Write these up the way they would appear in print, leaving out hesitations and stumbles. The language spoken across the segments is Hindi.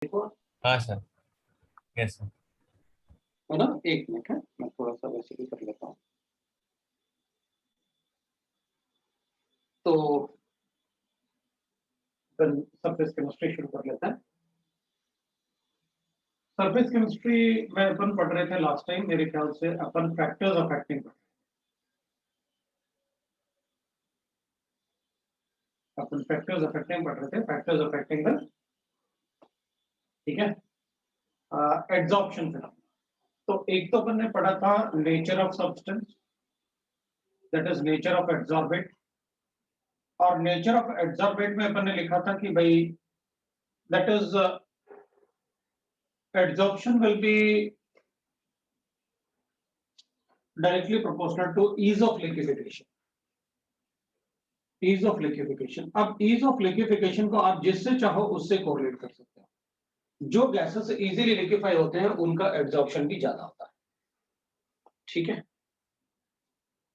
देखो हाँ सर। Yes sir. है ना, एक मिनट है, मैं थोड़ा सा वैसे ही कर लेता हूँ। तो सरफेस केमिस्ट्री शुरू कर लेते हैं। सरफेस केमिस्ट्री में अपन पढ़ रहे थे लास्ट टाइम, मेरे ख्याल से अपन फैक्टर्स अफेक्टिंग पढ़ रहे थे, फैक्टर्स अफेक्टिंग द, ठीक है, एड्सॉर्प्शन फिनोमेना। तो एक तो अपन ने पढ़ा था nature of substance, that is nature of adsorbent. और नेचर ऑफ एड्सॉर्बेंट में अपन ने लिखा था कि भाई that is adsorption will be directly proportional to ease of liquefaction. Ease of liquefaction, अब ईज ऑफ लिक्विफिकेशन को आप जिससे चाहो उससे कोरिलेट कर सकते हो। जो गैसेस इजीली लिक्विफाई होते हैं उनका एड्सॉर्प्शन भी ज्यादा होता है, ठीक है।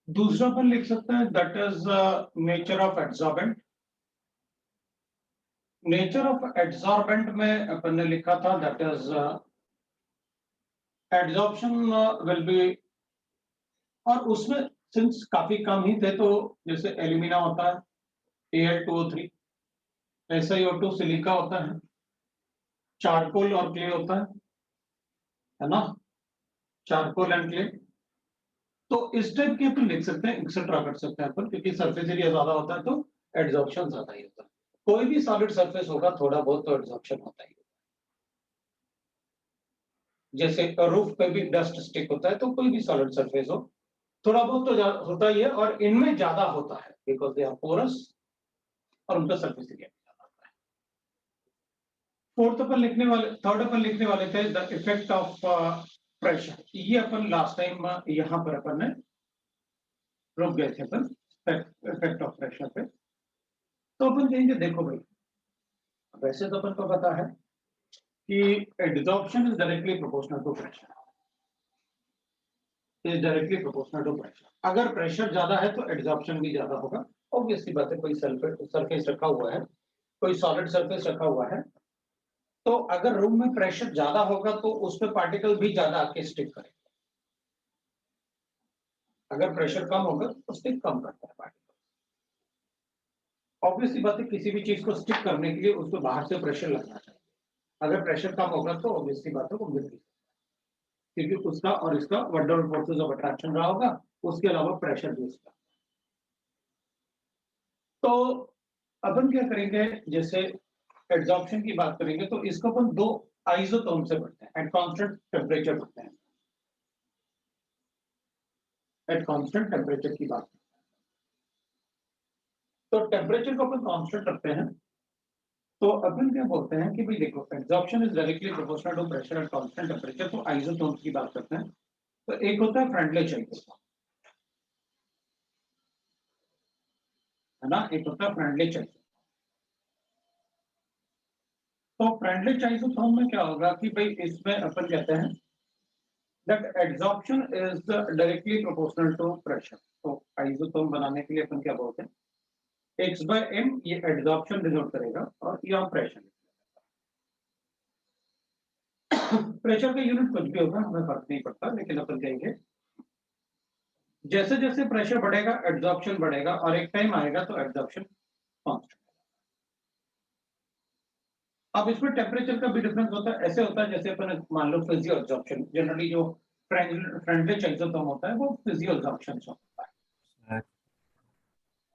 दूसरा अपन लिख सकते हैं that is nature of adsorbent. Nature of adsorbent में अपन ने लिखा था that is adsorption will B, और उसमें सिंस काफी कम ही थे तो जैसे एल्यूमिना होता है Al2O3, SiO2 सिलिका होता है, चारकोल और क्ले होता है ना, चारकोल एंड क्ले। तो इस टाइप के अपन लिख सकते हैं, एक्सेट्रा कर सकते हैं अपन, क्योंकि सरफेस एरिया ज्यादा होता है तो एड्सॉर्प्शन ज्यादा ही होता है। कोई भी सॉलिड सरफेस होगा थोड़ा बहुत तो एड्सॉर्प्शन होता ही। जैसे रूफ पे भी डस्ट स्टिक होता है, तो कोई भी सॉलिड सरफेस हो थोड़ा बहुत तो होता ही है, और इनमें ज्यादा होता है बिकॉज दे आर पोरस और उनका सरफेस एरिया ज्यादा होता है। थर्ड अपन लिखने वाले थे द इफेक्ट ऑफ प्रेशर। ये अपन लास्ट टाइम यहां पर अपन ने रुक गए थे अपन, इफेक्ट ऑफ प्रेशर पे। तो अपन कहेंगे देखो भाई, वैसे तो अपन को पता है कि adsorption is directly proportional to pressure, is directly proportional to pressure. अगर प्रेशर ज्यादा है तो एड्सॉर्प्शन भी ज्यादा होगा। ऑब्वियसली बात है, कोई सरफेस रखा हुआ है, कोई सॉलिड सरफेस रखा हुआ है, तो अगर रूम में प्रेशर ज्यादा होगा तो उस पर पार्टिकल भी ज्यादा आके स्टिक करेगा। अगर प्रेशर कम होगा तो स्टिक कम करता है पार्टिकल। ऑब्वियसली बात है, किसी भी चीज को स्टिक करने के लिए उसको बाहर से प्रेशर लगना चाहिए। अगर प्रेशर कम होगा तो ऑब्वियसली बात है वो गिर, क्योंकि उसका और इसका one down forces of attraction रहा होगा, उसके अलावा प्रेशर भी उसका। तो अपन क्या करेंगे, जैसे एड्सॉर्प्शन की बात करेंगे तो इसको अपन दो आइसोटोन से बढ़ते हैं, एट कांस्टेंट टेम्परेचर बढ़ते हैं, एट कांस्टेंट टेम्परेचर की बात। तो टेम्परेचर को अपन कांस्टेंट रखते हैं, तो अपन क्या बोलते हैं कि भाई देखो adsorption is directly proportional to pressure at constant temperature. तो आइसोटोन की बात करते हैं, तो एक होता है फ्रेंडली आइसोटोन, है ना, एक होता है फ्रेंडली आइसोटोन। तो फ्रेंडली आइसोटोन में क्या होगा कि भाई इसमें अपन कहते हैं that adsorption is directly proportional to pressure। तो आइसोटोन बनाने के लिए अपन क्या बोलते हैं, x by m, ये एड्सॉर्प्शन डिनोट करेगा और यहाँ प्रेशर। प्रेशर का यूनिट कुछ भी होगा, हमें फर्क नहीं पड़ता, लेकिन अपन कहेंगे जैसे जैसे प्रेशर बढ़ेगा एड्सॉर्प्शन बढ़ेगा, और एक टाइम आएगा तो एड्सॉर्प्शन कांस्टेंट। अब इसमें टेम्परेचर का भी डिफरेंस होता है। ऐसे होता है जैसे अपन मान लो फिजियो एड्सॉर्प्शन, जनरली जो फ्रेंडली आइसोटोन होता है वो फिजियो एड्सॉर्प्शन होता है।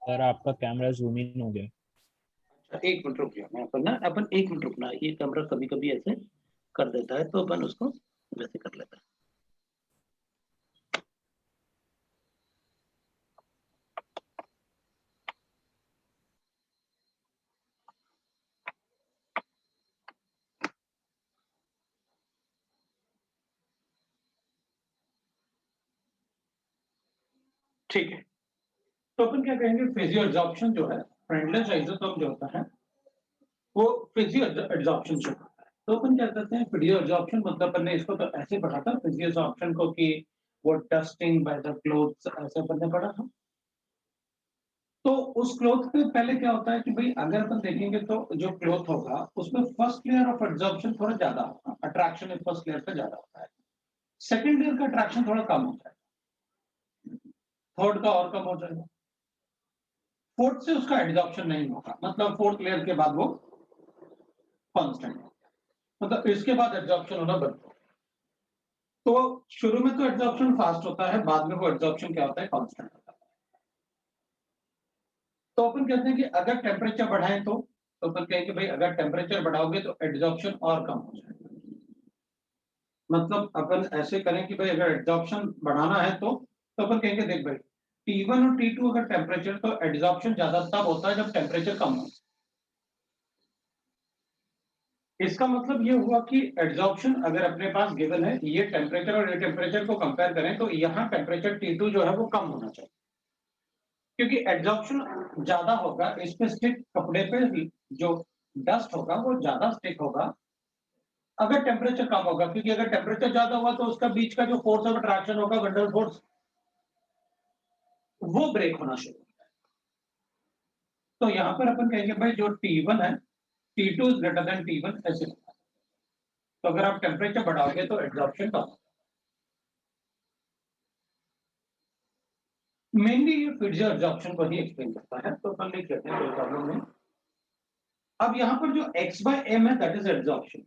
सर आपका कैमरा जूम इन हो गया। एक मिनट रुक जाओ, मैं अपन एक मिनट रुकना, ये कैमरा कभी कभी ऐसे कर देता है, तो अपन उसको वैसे कर लेता है। ठीक है, तो अपन क्या कहेंगे, फिजियो एड्सॉर्प्शन जो है, फ्रेंडलेस आइसोटोन जो होता है वो फिजियो एड्सॉर्प्शन से होता है। तो अपन क्या करते हैं, फिजियो एड्सॉर्प्शन मतलब अपन ने इसको तो ऐसे पढ़ा था फिजियो एड्सॉर्प्शन को कि वो डस्टिंग बाय द क्लोथ्स, ऐसे अपन ने पढ़ा था। तो उस क्लॉथ पे पहले क्या होता है कि भाई अगर अपन देखेंगे तो जो क्लॉथ होगा उसमें फर्स्ट लेयर ऑफ एब्जॉर्प्शन थोड़ा ज्यादा होगा, अट्रैक्शन फर्स्ट लेयर पे ज्यादा होता है, सेकंड लेयर का अट्रैक्शन थोड़ा कम होता है, थर्ड का और कम हो जाएगा, फोर्थ से उसका एब्जॉर्प्शन नहीं होगा, मतलब फोर्थ लेयर के बाद वो कांस्टेंट हो गया, मतलब इसके बाद एब्जॉर्प्शन होना बंद हो। तो शुरू में तो एब्जॉर्प्शन फास्ट होता है, बाद में वो एब्जॉर्प्शन क्या होता है, कांस्टेंट होता है। तो अपन कहते हैं कि अगर टेम्परेचर बढ़ाएं तो अपन कहेंगे भाई अगर टेम्परेचर बढ़ाओगे तो एब्जॉर्प्शन और कम हो जाएगा। मतलब अपन ऐसे करें कि भाई अगर एब्जॉर्प्शन बढ़ाना है तो अपन कहेंगे देख भाई T1 और T2 अगर टेम्परेचर, तो एब्जॉर्प्शन ज्यादा तब होता है जब टेम्परेचर कम हो। इसका मतलब ये हुआ कि एब्जॉर्प्शन अगर अपने पास गिवन है, ये टेम्परेचर और ये टेम्परेचर को कंपेयर करें तो यहाँ टेम्परेचर T2 जो है वो कम होना चाहिए, क्योंकि एब्जॉर्प्शन ज्यादा होगा, इसमें स्टिक कपड़े पे जो डस्ट होगा वो ज्यादा स्टिक होगा अगर टेम्परेचर कम होगा, क्योंकि अगर टेम्परेचर ज्यादा हुआ तो उसका बीच का जो फोर्स ऑफ अट्रैक्शन होगा, वंडर फोर्स, वो ब्रेक होना शुरू होता है। तो यहां पर अपन कहेंगे भाई जो T1 है, T2 is greater than T1 ऐसे होता है। तो अगर आप टेम्परेचर बढ़ाओगे तो एब्जॉर्प्शन कम होगा। मेनली ये फ्रिक्शर एब्जॉर्प्शन को ही एक्सप्लेन करता है, तो अपन लिख लेते हैं प्रॉब्लम में। अब यहां पर जो x by m है दैट इज एब्जॉर्प्शन,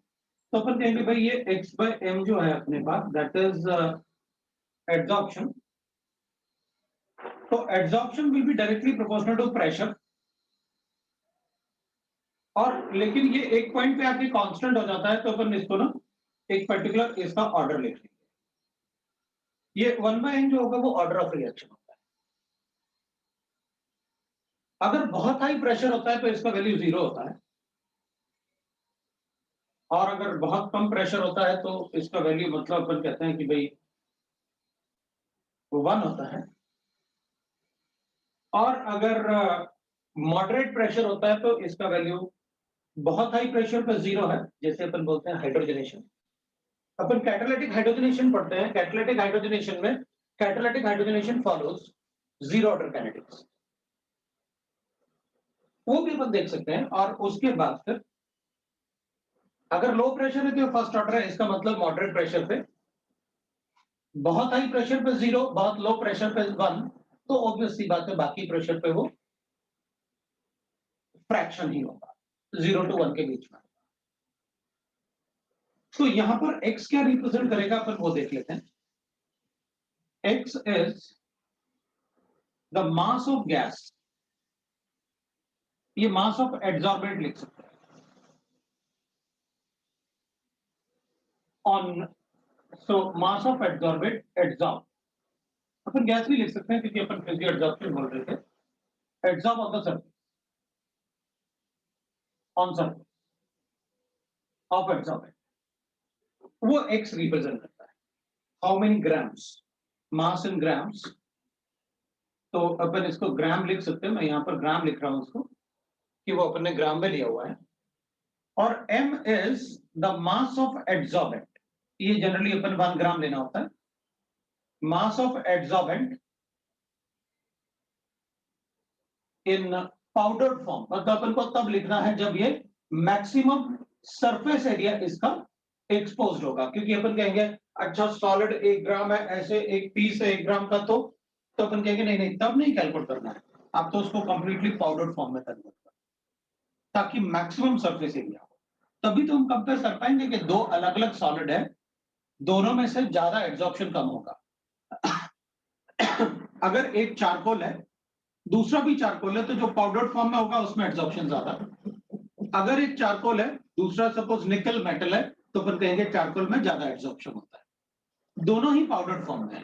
तो अपन कहेंगे भाई ये x by m जो है अपने पास दैट इज एब्जॉर्प्शन। तो absorption will be directly proportional to pressure, और लेकिन ये एक पॉइंट पे आके कांस्टेंट हो जाता है, तो अपन इसको ना एक पर्टिकुलर इसका ऑर्डर लिख लेंगे। ये 1/n जो होगा वो ऑर्डर ऑफ रिएक्शन होता है। अगर बहुत हाई प्रेशर होता है तो इसका वैल्यू 0 होता है, और अगर बहुत कम प्रेशर होता है तो इसका वैल्यू मतलब अपन कहते हैं कि भाई वो 1 होता है। और अगर मॉडरेट प्रेशर होता है तो इसका वैल्यू बहुत हाई प्रेशर पर 0 है, जैसे अपन बोलते हैं हाइड्रोजनेशन। अपन कैटालिटिक हाइड्रोजनेशन पढ़ते हैं, कैटालिटिक हाइड्रोजनेशन में catalytic hydrogenation follows zero order kinetics, वो भी अपन देख सकते हैं। और उसके बाद फिर अगर लो प्रेशर है तो फर्स्ट ऑर्डर है, इसका मतलब मॉडरेट प्रेशर पे, बहुत हाई प्रेशर पे 0, बहुत लो प्रेशर पे 1, तो ऑब्वियस सी बात है बाकी प्रेशर पे वो फ्रैक्शन ही होगा, 0 to 1 के बीच में। तो यहां पर x क्या रिप्रेजेंट करेगा अपन वो देख लेते हैं। x is the mass of gas, ये मास ऑफ एड्सॉर्बेंट लिख सकते हैं, on so mass of adsorbent adsorb, upon gas भी लिख सकते हैं क्योंकि अपन फिजिकल एड्सॉर्प्शन बोल रहे थे, adsorb on the surface, on surface of adsorbent, वो x रिप्रेजेंट करता है। How many grams, mass in grams, तो अपन इसको ग्राम लिख सकते हैं, मैं यहां पर ग्राम लिख रहा हूं उसको कि वो अपन ने ग्राम में लिया हुआ है। और m is the mass of adsorbent, ये जनरली अपन 1 ग्राम लेना होता है, mass of adsorbent in powdered form, मतलब अपन को तब लिखना है जब ये मैक्सिमम सरफेस एरिया इसका एक्सपोज्ड होगा, क्योंकि अपन कहेंगे अच्छा सॉलिड 1 ग्राम है, ऐसे एक पीस है 1 ग्राम का, तो अपन कहेंगे नहीं नहीं तब नहीं कैलकुलेट करना है, आप तो उसको कंप्लीटली पाउडर्ड फॉर्म में कन्वर्ट करना, ताकि मैक्सिमम सरफेस एरिया हो। तभी तो हम कंपेयर कर पाएंगे कि दो अलग अलग सॉलिड है, दोनों में से ज्यादा एब्जॉर्प्शन कम होगा। अगर एक चारकोल है दूसरा भी चारकोल है, तो जो पाउडर्ड फॉर्म में होगा उसमें एब्जॉर्प्शन ज्यादा। अगर एक चारकोल है दूसरा सपोज निकल मेटल है, तो अपन कहेंगे चारकोल में ज्यादा एब्जॉर्प्शन होता है, दोनों ही पाउडर्ड फॉर्म में है।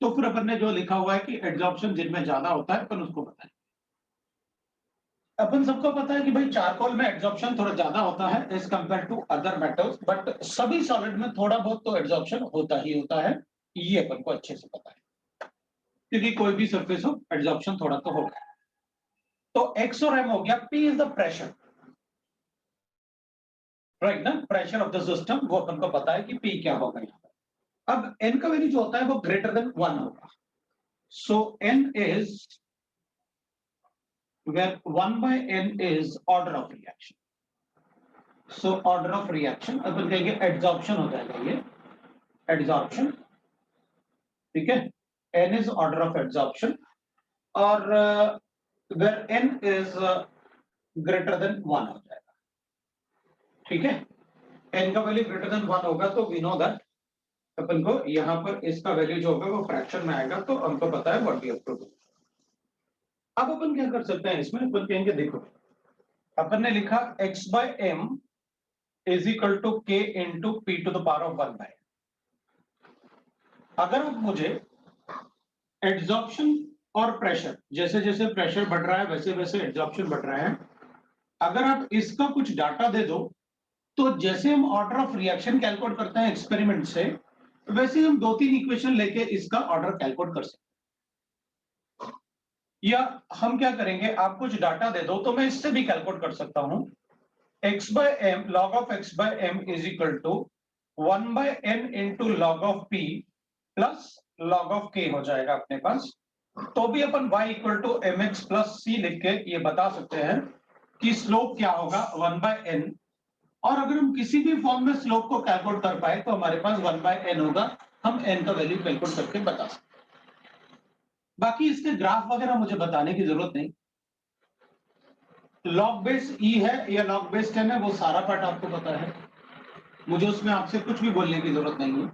तो फिर अपन ने जो लिखा हुआ है कि एब्जॉर्प्शन जिनमें ज्यादा होता है अपन उसको बताएं। अपन सबको पता है कि भाई चारकोल में एब्जॉर्प्शन थोड़ा ज्यादा होता है as compare to other metals, but सभी सॉलिड में थोड़ा बहुत तो एब्जॉर्प्शन होता ही होता है, ये अपन को अच्छे से पता है, क्योंकि कोई भी सरफेस हो एब्जॉर्प्शन थोड़ा तो होगा। तो x और m हो गया, p is the pressure, right ना, प्रेशर ऑफ द सिस्टम, वो अपन को पता है कि p क्या होगा यहाँ पर। अब n का वैल्यू जो होता है वो ग्रेटर देन 1 होगा, सो n is where 1/n is order of reaction. So order of reaction अपन कहेंगे adsorption हो जाएगा ये adsorption, ठीक है, n is order of adsorption और where n is greater than 1 हो जाएगा, ठीक है, n का वैल्यू greater than 1 होगा तो we know that अपन को यहाँ पर इसका वैल्यू जो होगा वो फ्रैक्शन में आएगा, तो हमको पता है what we have to do. अब अपन क्या कर सकते हैं इसमें, अपन कहेंगे देखो अपन ने लिखा x by m is equal to k into p to the power of 1 by. अगर आप मुझे एड्सॉर्प्शन और प्रेशर, जैसे जैसे प्रेशर बढ़ रहा है वैसे वैसे एड्सॉर्प्शन बढ़ रहा है, अगर आप इसका कुछ डाटा दे दो तो जैसे हम ऑर्डर ऑफ रिएक्शन कैलकुलेट करते हैं एक्सपेरिमेंट से, वैसे हम 2-3 इक्वेशन लेके इसका ऑर्डर कैलकुलेट कर सकते हैं। या हम क्या करेंगे, आप कुछ डाटा दे दो तो मैं इससे भी कैलकुलेट कर सकता हूं, x by m log of x by m is equal to 1 by n into log of p plus log of k हो जाएगा अपने पास। तो भी अपन y equal to mx plus c लिख के ये बता सकते हैं कि स्लोप क्या होगा 1 by n, और अगर हम किसी भी फॉर्म में स्लोप को कैलकुलेट कर पाए तो हमारे पास 1 by n होगा, हम n का वैल्यू कैलकुलेट करके बता सकते हैं। बाकी इसके ग्राफ वगैरह मुझे बताने की जरूरत नहीं, लॉग बेस ई है या लॉग बेस 10 है वो सारा पार्ट आपको पता है, मुझे उसमें आपसे कुछ भी बोलने की जरूरत नहीं है,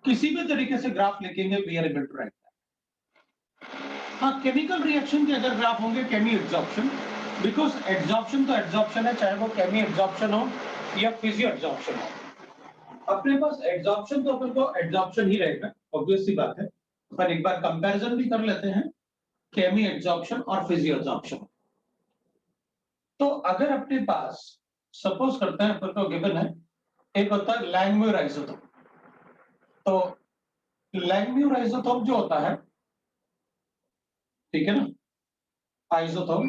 किसी भी तरीके से ग्राफ लिखेंगे we are able to write. हाँ, केमिकल रिएक्शन के अगर ग्राफ होंगे केमी एब्जॉर्प्शन, बिकॉज एब्जॉर्प्शन तो एब्जॉर्प्शन है, चाहे वो केमी एब्जॉर्प्शन हो या फिजियो एब्जॉर्प्शन हो। अपने पास एब्जॉर्प्शन तो अपन को एब्जॉर्प्शन ही रहेगा, ऑब्वियस सी बात है, पर एक बार कंपैरिजन भी कर लेते हैं केमी एब्जॉर्प्शन और फिजियो एब्जॉर्प्शन। तो अगर अपने पास सपोज करते हैं अपन को गिवन है, एक होता है लैंगम्यूर आइसोटोप, तो लैंगम्यूर आइसोटोप जो होता है, ठीक है ना, आइसोटोप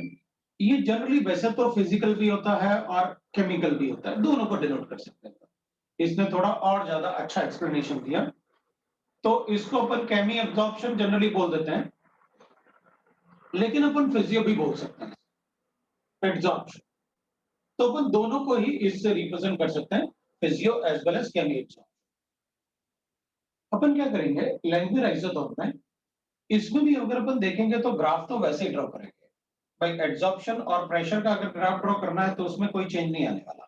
ये जनरली वैसे तो फिजिकल भी होता है और केमिकल भी होता है, दोनों को डिनोट कर सकते हैं। इसने थोड़ा और ज्यादा अच्छा एक्सप्लेनेशन दिया, तो इसको अपन केमी एब्जॉर्प्शन जनरली बोल देते हैं, लेकिन अपन फिजियो भी बोल सकते हैं एब्जॉर्प्शन, तो अपन दोनों को ही इससे रिप्रेजेंट कर सकते हैं, physio as well as chemi absorption. अपन क्या करेंगे लैंगम्यूर आइसोटोप में, इसमें भी अगर अपन देखेंगे तो ग्राफ तो वैसे ही ड्रॉ करेंगे भाई, एड्सॉर्प्शन और प्रेशर का अगर ग्राफ ड्रॉ करना है तो उसमें कोई चेंज नहीं आने वाला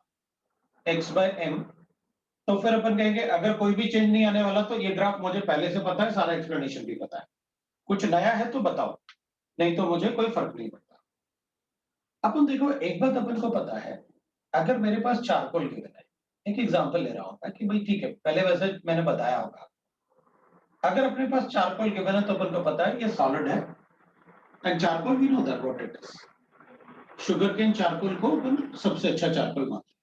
x by m, तो फिर अपन कहेंगे अगर कोई भी चेंज नहीं आने वाला तो ये ग्राफ मुझे पहले से पता है, सारा एक्सप्लेनेशन भी पता है, कुछ नया है तो बताओ, नहीं तो मुझे कोई फर्क नहीं पड़ता। अपन देखो एक बात अपन को पता है, अगर मेरे पास चारकोल गिवन है, एक एग्जांपल ले रहा हूं कि भाई ठीक है, पहले वैसे मैंने बताया होगा, अगर अपने पास चारकोल गिवन है तो अपन को पता है ये सॉलिड है, and charcoal we know that what it is, sugarcane charcoal को अपन सबसे अच्छा चारकोल मानते हैं।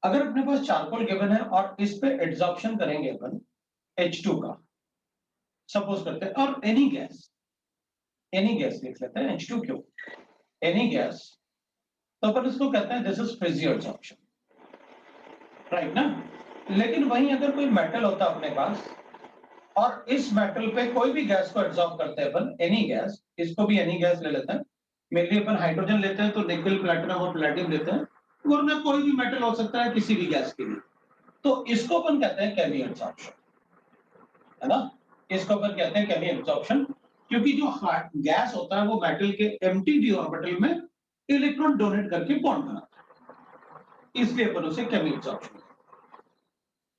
अगर अपने पास चारकोल गिवन है और इस पे एड्सॉर्प्शन करेंगे अपन H2 का, सपोज करते हैं, और एनी गैस लिख लेते हैं, H2 क्यों, एनी गैस, तो अपन इसको कहते हैं this is physio adsorption, right ना। लेकिन वहीं अगर कोई मेटल होता अपने पास और इस मेटल पे कोई भी गैस को एड्सॉर्ब करते हैं अपन, एनी गैस, इसको भी एनी गैस ले लेते हैं, मेनली अपन हाइड्रोजन लेते हैं तो निकल प्लैटिनम और प्लैटिनम लेते हैं, वरना कोई भी मेटल हो सकता है किसी भी गैस के लिए, तो इसको अपन कहते हैं केमी एब्जॉर्प्शन, है ना, इसको अपन कहते हैं केमी एब्जॉर्प्शन, क्योंकि जो गैस होता है वो मेटल के एम्प्टी डी ऑर्बिटल में इलेक्ट्रॉन डोनेट करके बॉन्ड बनाता है, इसलिए अपन उसे केमी एब्जॉर्प्शन,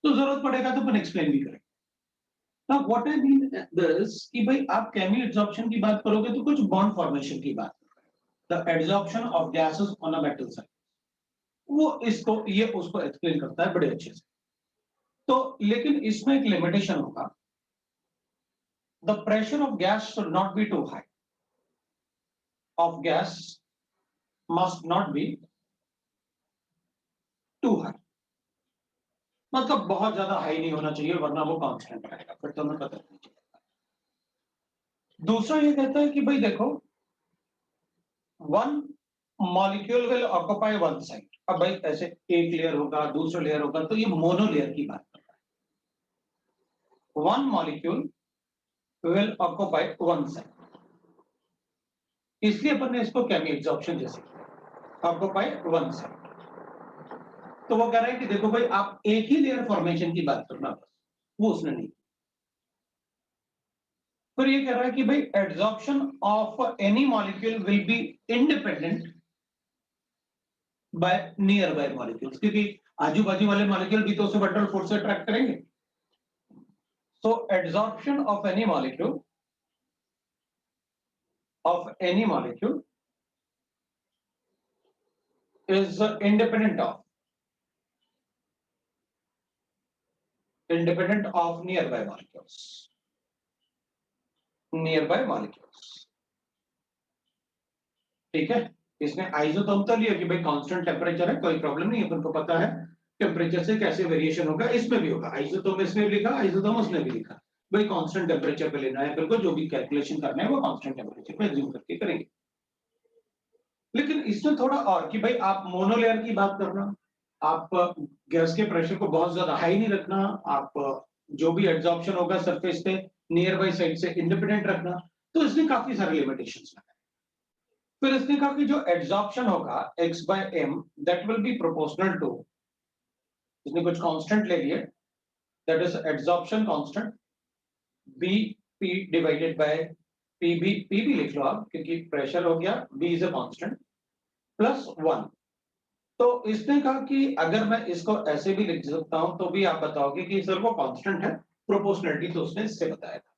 तो जरूरत पड़ेगा तो अपन एक्सप्लेन भी करेंगे। Now what I mean this कि भाई आप केमी एब्जॉर्प्शन की बात करोगे तो कुछ बॉन्ड फॉर्मेशन की बात, the adsorption of gases on a metal surface, वो इसको ये उसको एक्सप्लेन करता है बड़े अच्छे से। तो लेकिन इसमें एक लिमिटेशन होगा, the pressure of gas should not be too high, of gas must not be too high, मतलब बहुत ज्यादा हाई नहीं होना चाहिए वरना वो कांस्टेंट रहेगा, फिर तो हमें पता नहीं चलेगा। दूसरा ये कहता है कि भाई देखो one molecule will occupy one side, अब भाई ऐसे एक लेयर होगा दूसरा लेयर होगा, तो ये मोनो लेयर की बात कर रहा है, one molecule will occupy one side, इसलिए अपन ने इसको कैमी एब्जॉर्प्शन जैसे किया आपको पाए 1 साइड। तो वो कह रहा है कि देखो भाई आप एक ही लेयर फॉर्मेशन की बात करना, बस वो उसने नहीं। फिर ये कह रहा है कि भाई absorption of any molecule will be independent by nearby molecules, क्योंकि आजू बाजू वाले मॉलिक्यूल भी तो उसे वाटर फोर्स से अट्रैक्ट करेंगे। So absorption of any molecule is independent of nearby molecules। ठीक है, इसने आइसोटोप तो लिया कि भाई कांस्टेंट टेम्परेचर है, कोई प्रॉब्लम नहीं, अपन को पता है टेम्परेचर से कैसे वेरिएशन होगा, इसमें भी होगा। आइसोटोप इसमें भी लिखा, आइसोटोप उसने भी लिखा, भाई कांस्टेंट टेम्परेचर पे लेना है, फिर को जो भी कैलकुलेशन करना है वो कांस्टेंट टेम्परेचर पे अज्यूम करके करेंगे। लेकिन इसमें थोड़ा और कि भाई आप मोनोलेयर की बात करना, आप गैस के प्रेशर को बहुत ज्यादा हाई नहीं रखना, आप जो भी एब्जॉर्प्शन होगा सरफेस पे नियर बाई साइड से इंडिपेंडेंट रखना, तो इसमें काफी सारे लिमिटेशंस लगाए। फिर इसने कहा कि जो एब्जॉर्प्शन होगा x by m that will be proportional to, इसने कुछ कांस्टेंट ले लिए, that is absorption constant bp divided by pb लिख लो आप क्योंकि प्रेशर हो गया, b is a constant, plus 1। तो इसने कहा कि अगर मैं इसको ऐसे भी लिख सकता हूं तो भी आप बताओगे कि सर वो कांस्टेंट है, प्रोपोर्शनलिटी तो उसने इससे बताया था।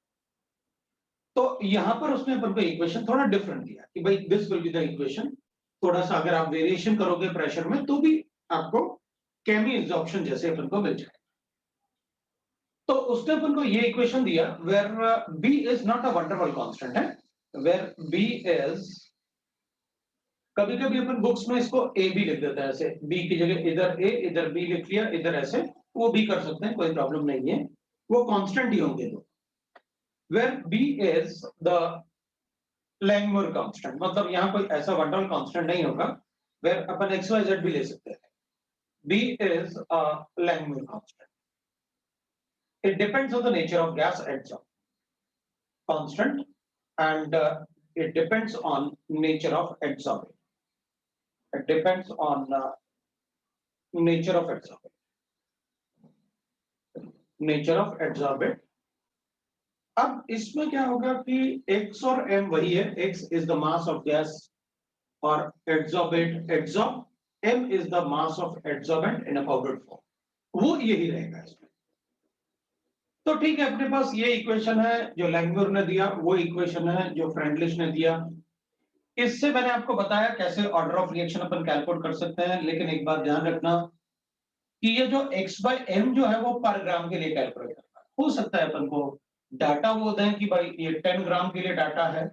तो यहां पर उसने अपन को इक्वेशन थोड़ा डिफरेंट दिया कि भाई this will be the equation, थोड़ा सा अगर आप वेरिएशन करोगे प्रेशर में तो भी आपको कैमी एब्जॉर्प्शन जैसे अपन को मिल जाएगा। तो उसने अपन को ये इक्वेशन दिया where b is not a wonderful constant है, वेयर b इज, कभी कभी अपन बुक्स में इसको a भी लिख देता है, ऐसे b की जगह इधर a इधर b लिख लिया, इधर ऐसे, वो भी कर सकते हैं, कोई प्रॉब्लम नहीं है, वो कांस्टेंट ही होंगे दो। Where b is the Langmuir constant, मतलब यहां कोई ऐसा वंडरफुल कांस्टेंट नहीं होगा, वेयर अपन xyz भी ले सकते हैं। b is a Langmuir constant, it depends on the nature of gas adsorption constant and it depends on nature of adsorbate, it depends on nature of adsorbate। अब इसमें क्या होगा कि x और m वही है, x is the mass of gas or adsorbate adsorb, m is the mass of adsorbent in a powdered form, वो यही रहेगा इसमें। तो ठीक है, अपने पास ये इक्वेशन है जो लैंगमुर ने दिया, वो इक्वेशन है जो फ्रेंडलिश ने दिया। इससे मैंने आपको बताया कैसे order of reaction upon calculate कर सकते हैं, लेकिन एक बात ध्यान रखना कि ये जो x by m जो है वो पर ग्राम के लिए कैलकुलेट करना है। हो सकता है अपन को डाटा वो दें कि भाई ये 10 ग्राम के लिए डाटा है,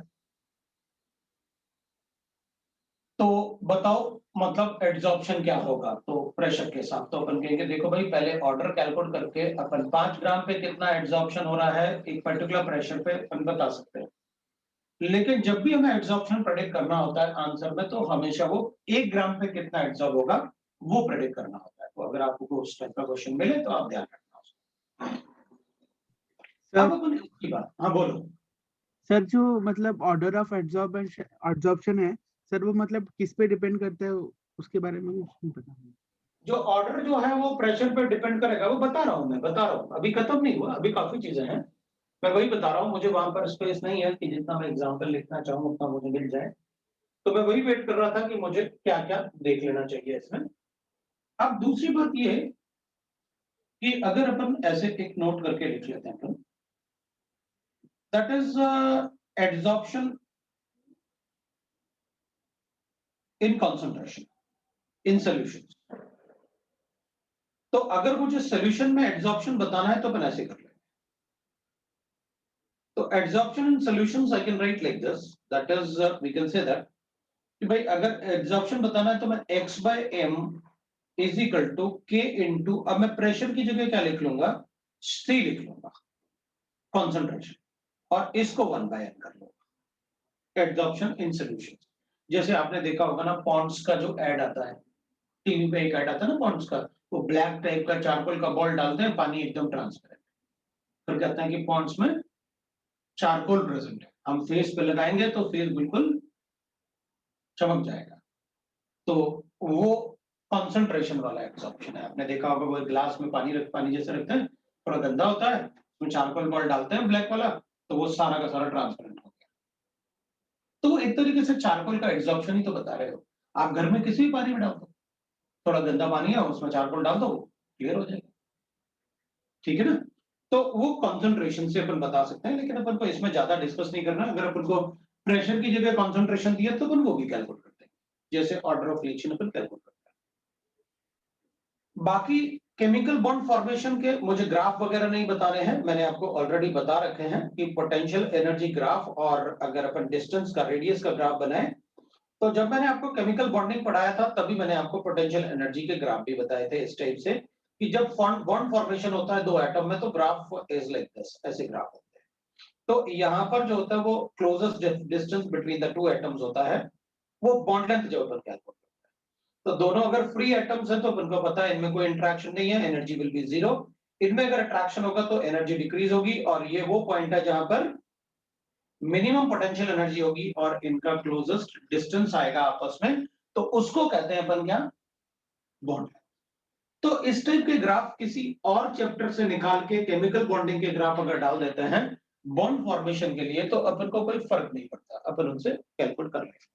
तो बताओ मतलब एब्जॉर्प्शन क्या होगा, तो प्रेशर के साथ तो अपन कहेंगे देखो भाई पहले ऑर्डर कैलकुलेट करके अपन 5 ग्राम पे कितना एब्जॉर्प्शन हो रहा है एक पर्टिकुलर प्रेशर पे अपन बता सकते हैं। लेकिन जब भी हमें एब्जॉर्प्शन प्रेडिक्ट करना होता है आंसर में, तो हमेशा वो 1 ग्राम पे कितना एब्जॉर्ब होगा वो प्रेडिक्ट करना होता है। तो अगर आपको उस टाइप का क्वेश्चन मिले तो आप ध्यान रखना। अब अपन की बात, हाँ बोलो सर। जो मतलब ऑर्डर ऑफ एब्जॉर्प्शन है सर, वो मतलब किस पे डिपेंड करता है, उसके बारे में कुछ नहीं पता। जो ऑर्डर जो है वो प्रेशर पे डिपेंड करेगा, वो बता रहा हूँ, मैं बता रहा हूँ, अभी खत्म नहीं हुआ, अभी काफी चीजें हैं, मैं वही बता रहा हूँ। मुझे वहां पर स्पेस नहीं है कि जितना मैं एग्जांपल लिखना चाहूँ उतना मुझे मिल जाए, तो मैं वही वेट कर रहा था कि मुझे क्या क्या देख लेना चाहिए इसमें। अब दूसरी बात ये है कि अगर अपन ऐसे एक नोट करके लिख लेते हैं, that is absorption in concentration in solution. तो अगर मुझे सॉल्यूशन में एब्जॉर्प्शन बताना है तो अपन ऐसे कर लेंगे। तो absorption in solutions I can write like this, that is we can say that कि भाई अगर एब्जॉर्प्शन बताना है तो मैं x by m is equal to k into, अब मैं प्रेशर की जगह क्या लिख लूंगा, c लिख लूंगा कॉन्सेंट्रेशन, और इसको 1 by n कर लूंगा एब्जॉर्प्शन इन सॉल्यूशन। जैसे आपने देखा होगा ना पॉन्ड्स का जो ऐड आता है टीवी पे, एक ऐड आता है ना पॉन्ड्स का, वो ब्लैक टाइप का चारकोल का बॉल डालते हैं, पानी एकदम ट्रांसपेरेंट, फिर कहते हैं कि पॉन्ड्स में चारकोल प्रेजेंट है, हम फेस पे लगाएंगे तो फेस बिल्कुल चमक जाएगा। तो वो कॉन्सेंट्रेशन वाला एब्जॉर्प्शन है। आपने देखा होगा वो ग्लास में पानी जैसे रखते हैं, थोड़ा गंदा होता है, उसमें चारकोल बॉल डालते हैं ब्लैक वाला, तो वो सारा का सारा ट्रांसपेरेंट हो गया। तो वो एक तरीके से चारकोल का एब्जॉर्प्शन ही तो बता रहे हो। आप घर में किसी भी पानी में डाल दो, थोड़ा गंदा पानी है उसमें चारकोल डाल दो, क्लियर हो जाएगा। ठीक है ना? तो वो कॉन्सेंट्रेशन से अपन बता सकते हैं, लेकिन अपन को इसमें ज्यादा डिस्कस नहीं करना। अगर अपन को प्रेशर की जगह कॉन्सेंट्रेशन दिया तो अपन वो भी कैलकुलेट करते हैं, जैसे order of reaction upon calculate करते हैं। बाकी केमिकल बॉन्ड फॉर्मेशन के मुझे ग्राफ वगैरह नहीं बताने हैं, मैंने आपको ऑलरेडी बता रखे हैं कि पोटेंशियल एनर्जी ग्राफ, और अगर अपन डिस्टेंस का रेडियस का ग्राफ बनाए, तो जब मैंने आपको केमिकल बॉन्डिंग पढ़ाया था तभी मैंने आपको पोटेंशियल एनर्जी के ग्राफ भी बताए थे इस टाइप से, कि जब बॉन्ड फॉर्मेशन होता है दो एटम में तो ग्राफ इज लाइक दिस, ऐसे ग्राफ होते हैं। तो यहाँ पर जो होता है वो closest distance between the two atoms होता है, वो बॉन्ड लेंथ जो अपन कैलकुलेट करते हैं। तो दोनों अगर फ्री एटम्स हैं तो अपन को पता है इनमें कोई इंटरेक्शन नहीं है, एनर्जी विल बी जीरो। इनमें अगर अट्रैक्शन होगा तो एनर्जी डिक्रीज होगी, और ये वो पॉइंट है जहां पर मिनिमम पोटेंशियल एनर्जी होगी और इनका क्लोजेस्ट डिस्टेंस आएगा आपस में, तो उसको कहते हैं अपन क्या, बॉन्ड। तो इस टाइप के ग्राफ किसी और चैप्टर से निकाल के केमिकल बॉन्डिंग के ग्राफ अगर डाल देते हैं बॉन्ड फॉर्मेशन के लिए, तो अपन को कोई फर्क नहीं पड़ता, अपन उनसे कैलकुलेट कर लेंगे।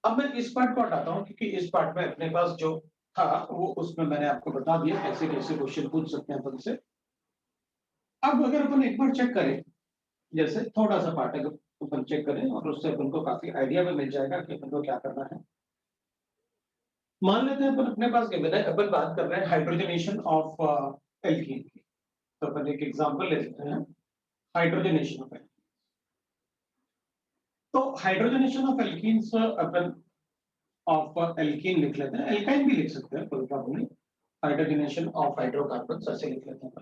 अब मैं इस पार्ट को हटाता हूं, क्योंकि इस पार्ट में अपने पास जो था वो उसमें मैंने आपको बता दिया कैसे कैसे क्वेश्चन पूछ सकते हैं अपन से। अब अगर अपन एक बार चेक करें, जैसे थोड़ा सा पार्ट अगर अपन चेक करें, और उससे अपन को काफी आइडिया भी मिल जाएगा कि अपन को क्या करना है। मान लेते हैं अपन अपने पास गिवन है, अपन बात कर रहे हैं हाइड्रोजनेशन ऑफ एल्कीन की, तो अपन एक एग्जांपल ले लेते हैं, हाइड्रोजनेशन ऑफ एल्कीन। तो hydrogenation of alkenes upon of alkene लिख लेते हैं, एल्काइन भी लिख सकते हैं, कोई प्रॉब्लम नहीं। हाइड्रोजनेशन ऑफ हाइड्रोकार्बन्स ऐसे लिख लेते हैं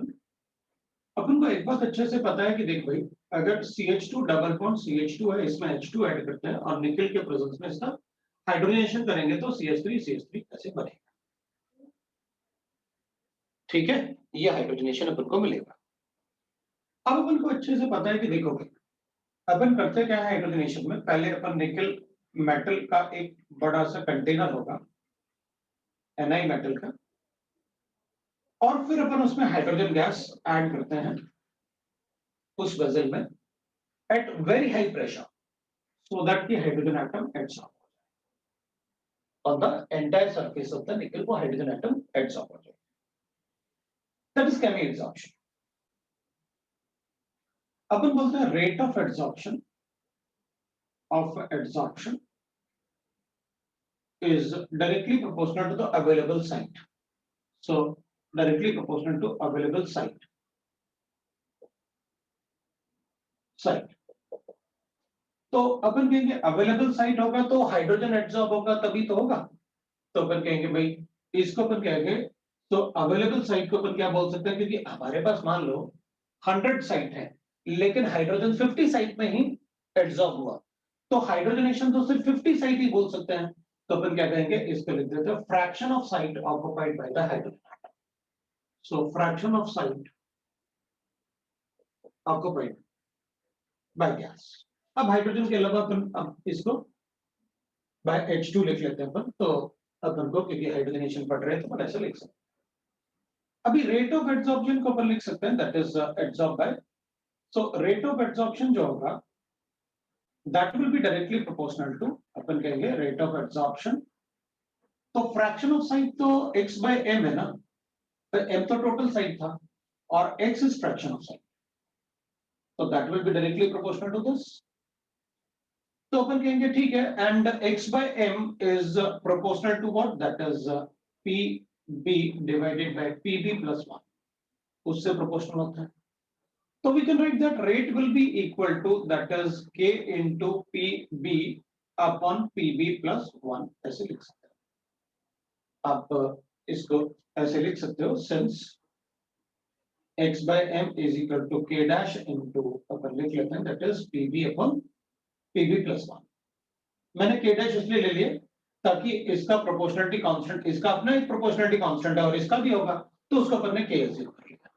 अपन को एक बात अच्छे से पता है कि देख भाई, अगर CH2 डबल बॉन्ड CH2 है, इसमें H2 ऐड करते हैं और निकल के प्रेजेंस में इसका हाइड्रोजनेशन करेंगे तो CH3 ऐसे बनेगा। ठीक है, ये हाइड्रोजनेशन अपन को मिलेगा। अब अपन को अच्छे से पता है कि देखो भाई, अपन करते क्या है हाइड्रोजनेशन में, पहले अपन निकल मेटल का एक बड़ा सा कंटेनर होगा Ni मेटल का, और फिर अपन उसमें हाइड्रोजन गैस ऐड करते हैं उस वेसल में at very high pressure, so that the hydrogen atom adsorb on the entire surface of the nickel, वो hydrogen atom adsorb हो जाए। That is chemical adsorption। अपन बोलते हैं rate of adsorption is directly proportional to the available site। So directly proportional to available site। तो अपन कहेंगे अवेलेबल साइट होगा तो हाइड्रोजन एडसॉर्ब होगा, तभी तो होगा। तो अपन कहेंगे भाई, इसको अपन कहेंगे, तो अवेलेबल साइट को अपन क्या बोल सकते हैं, क्योंकि हमारे पास मान लो 100 साइट है, लेकिन हाइड्रोजन 50 साइट में ही एडसॉर्ब हुआ, तो हाइड्रोजनेशन तो सिर्फ 50 साइट ही बोल सकते हैं। तो अपन क्या कहेंगे, इसको लिख देते हैं fraction of site occupied by the hydrogen atom. So fraction of site occupied by gas. अब हाइड्रोजन के अलावा अपन अब इसको बाय H2 लिख लेते हैं अपन, तो अपन को क्योंकि हाइड्रोजनेशन पढ़ रहे हैं तो अपन ऐसे लिख सकते हैं। अभी रेट ऑफ एडसॉर्प्शन को अपन लिख सकते हैं, that is adsorb by, so rate of adsorption जो होगा that will be directly proportional to, अपन कहेंगे रेट ऑफ एडसॉर्प्शन, तो फ्रैक्शन ऑफ साइट तो x by m है ना, तो m तो टोटल साइट था और x is fraction of site, तो that will be directly proportional to this. तो अपन कहेंगे ठीक है, and x by m is proportional to what, that is pb divided by pb plus 1, उससे प्रोपोर्शनल होता है। तो we can write that rate will be equal to, that is k into pb upon pb plus 1, ऐसे लिख सकते हैं। आप इसको ऐसे लिख सकते हो, since x by m is equal to k dash into, अपन लिख लेते हैं, that is pb upon pb plus 1। मैंने k dash इसलिए ले लिया ताकि इसका प्रोपोर्शनलिटी कांस्टेंट, इसका अपना एक प्रोपोर्शनलिटी कांस्टेंट है और इसका भी होगा, तो उसको अपन ने k ऐसे कर लिया।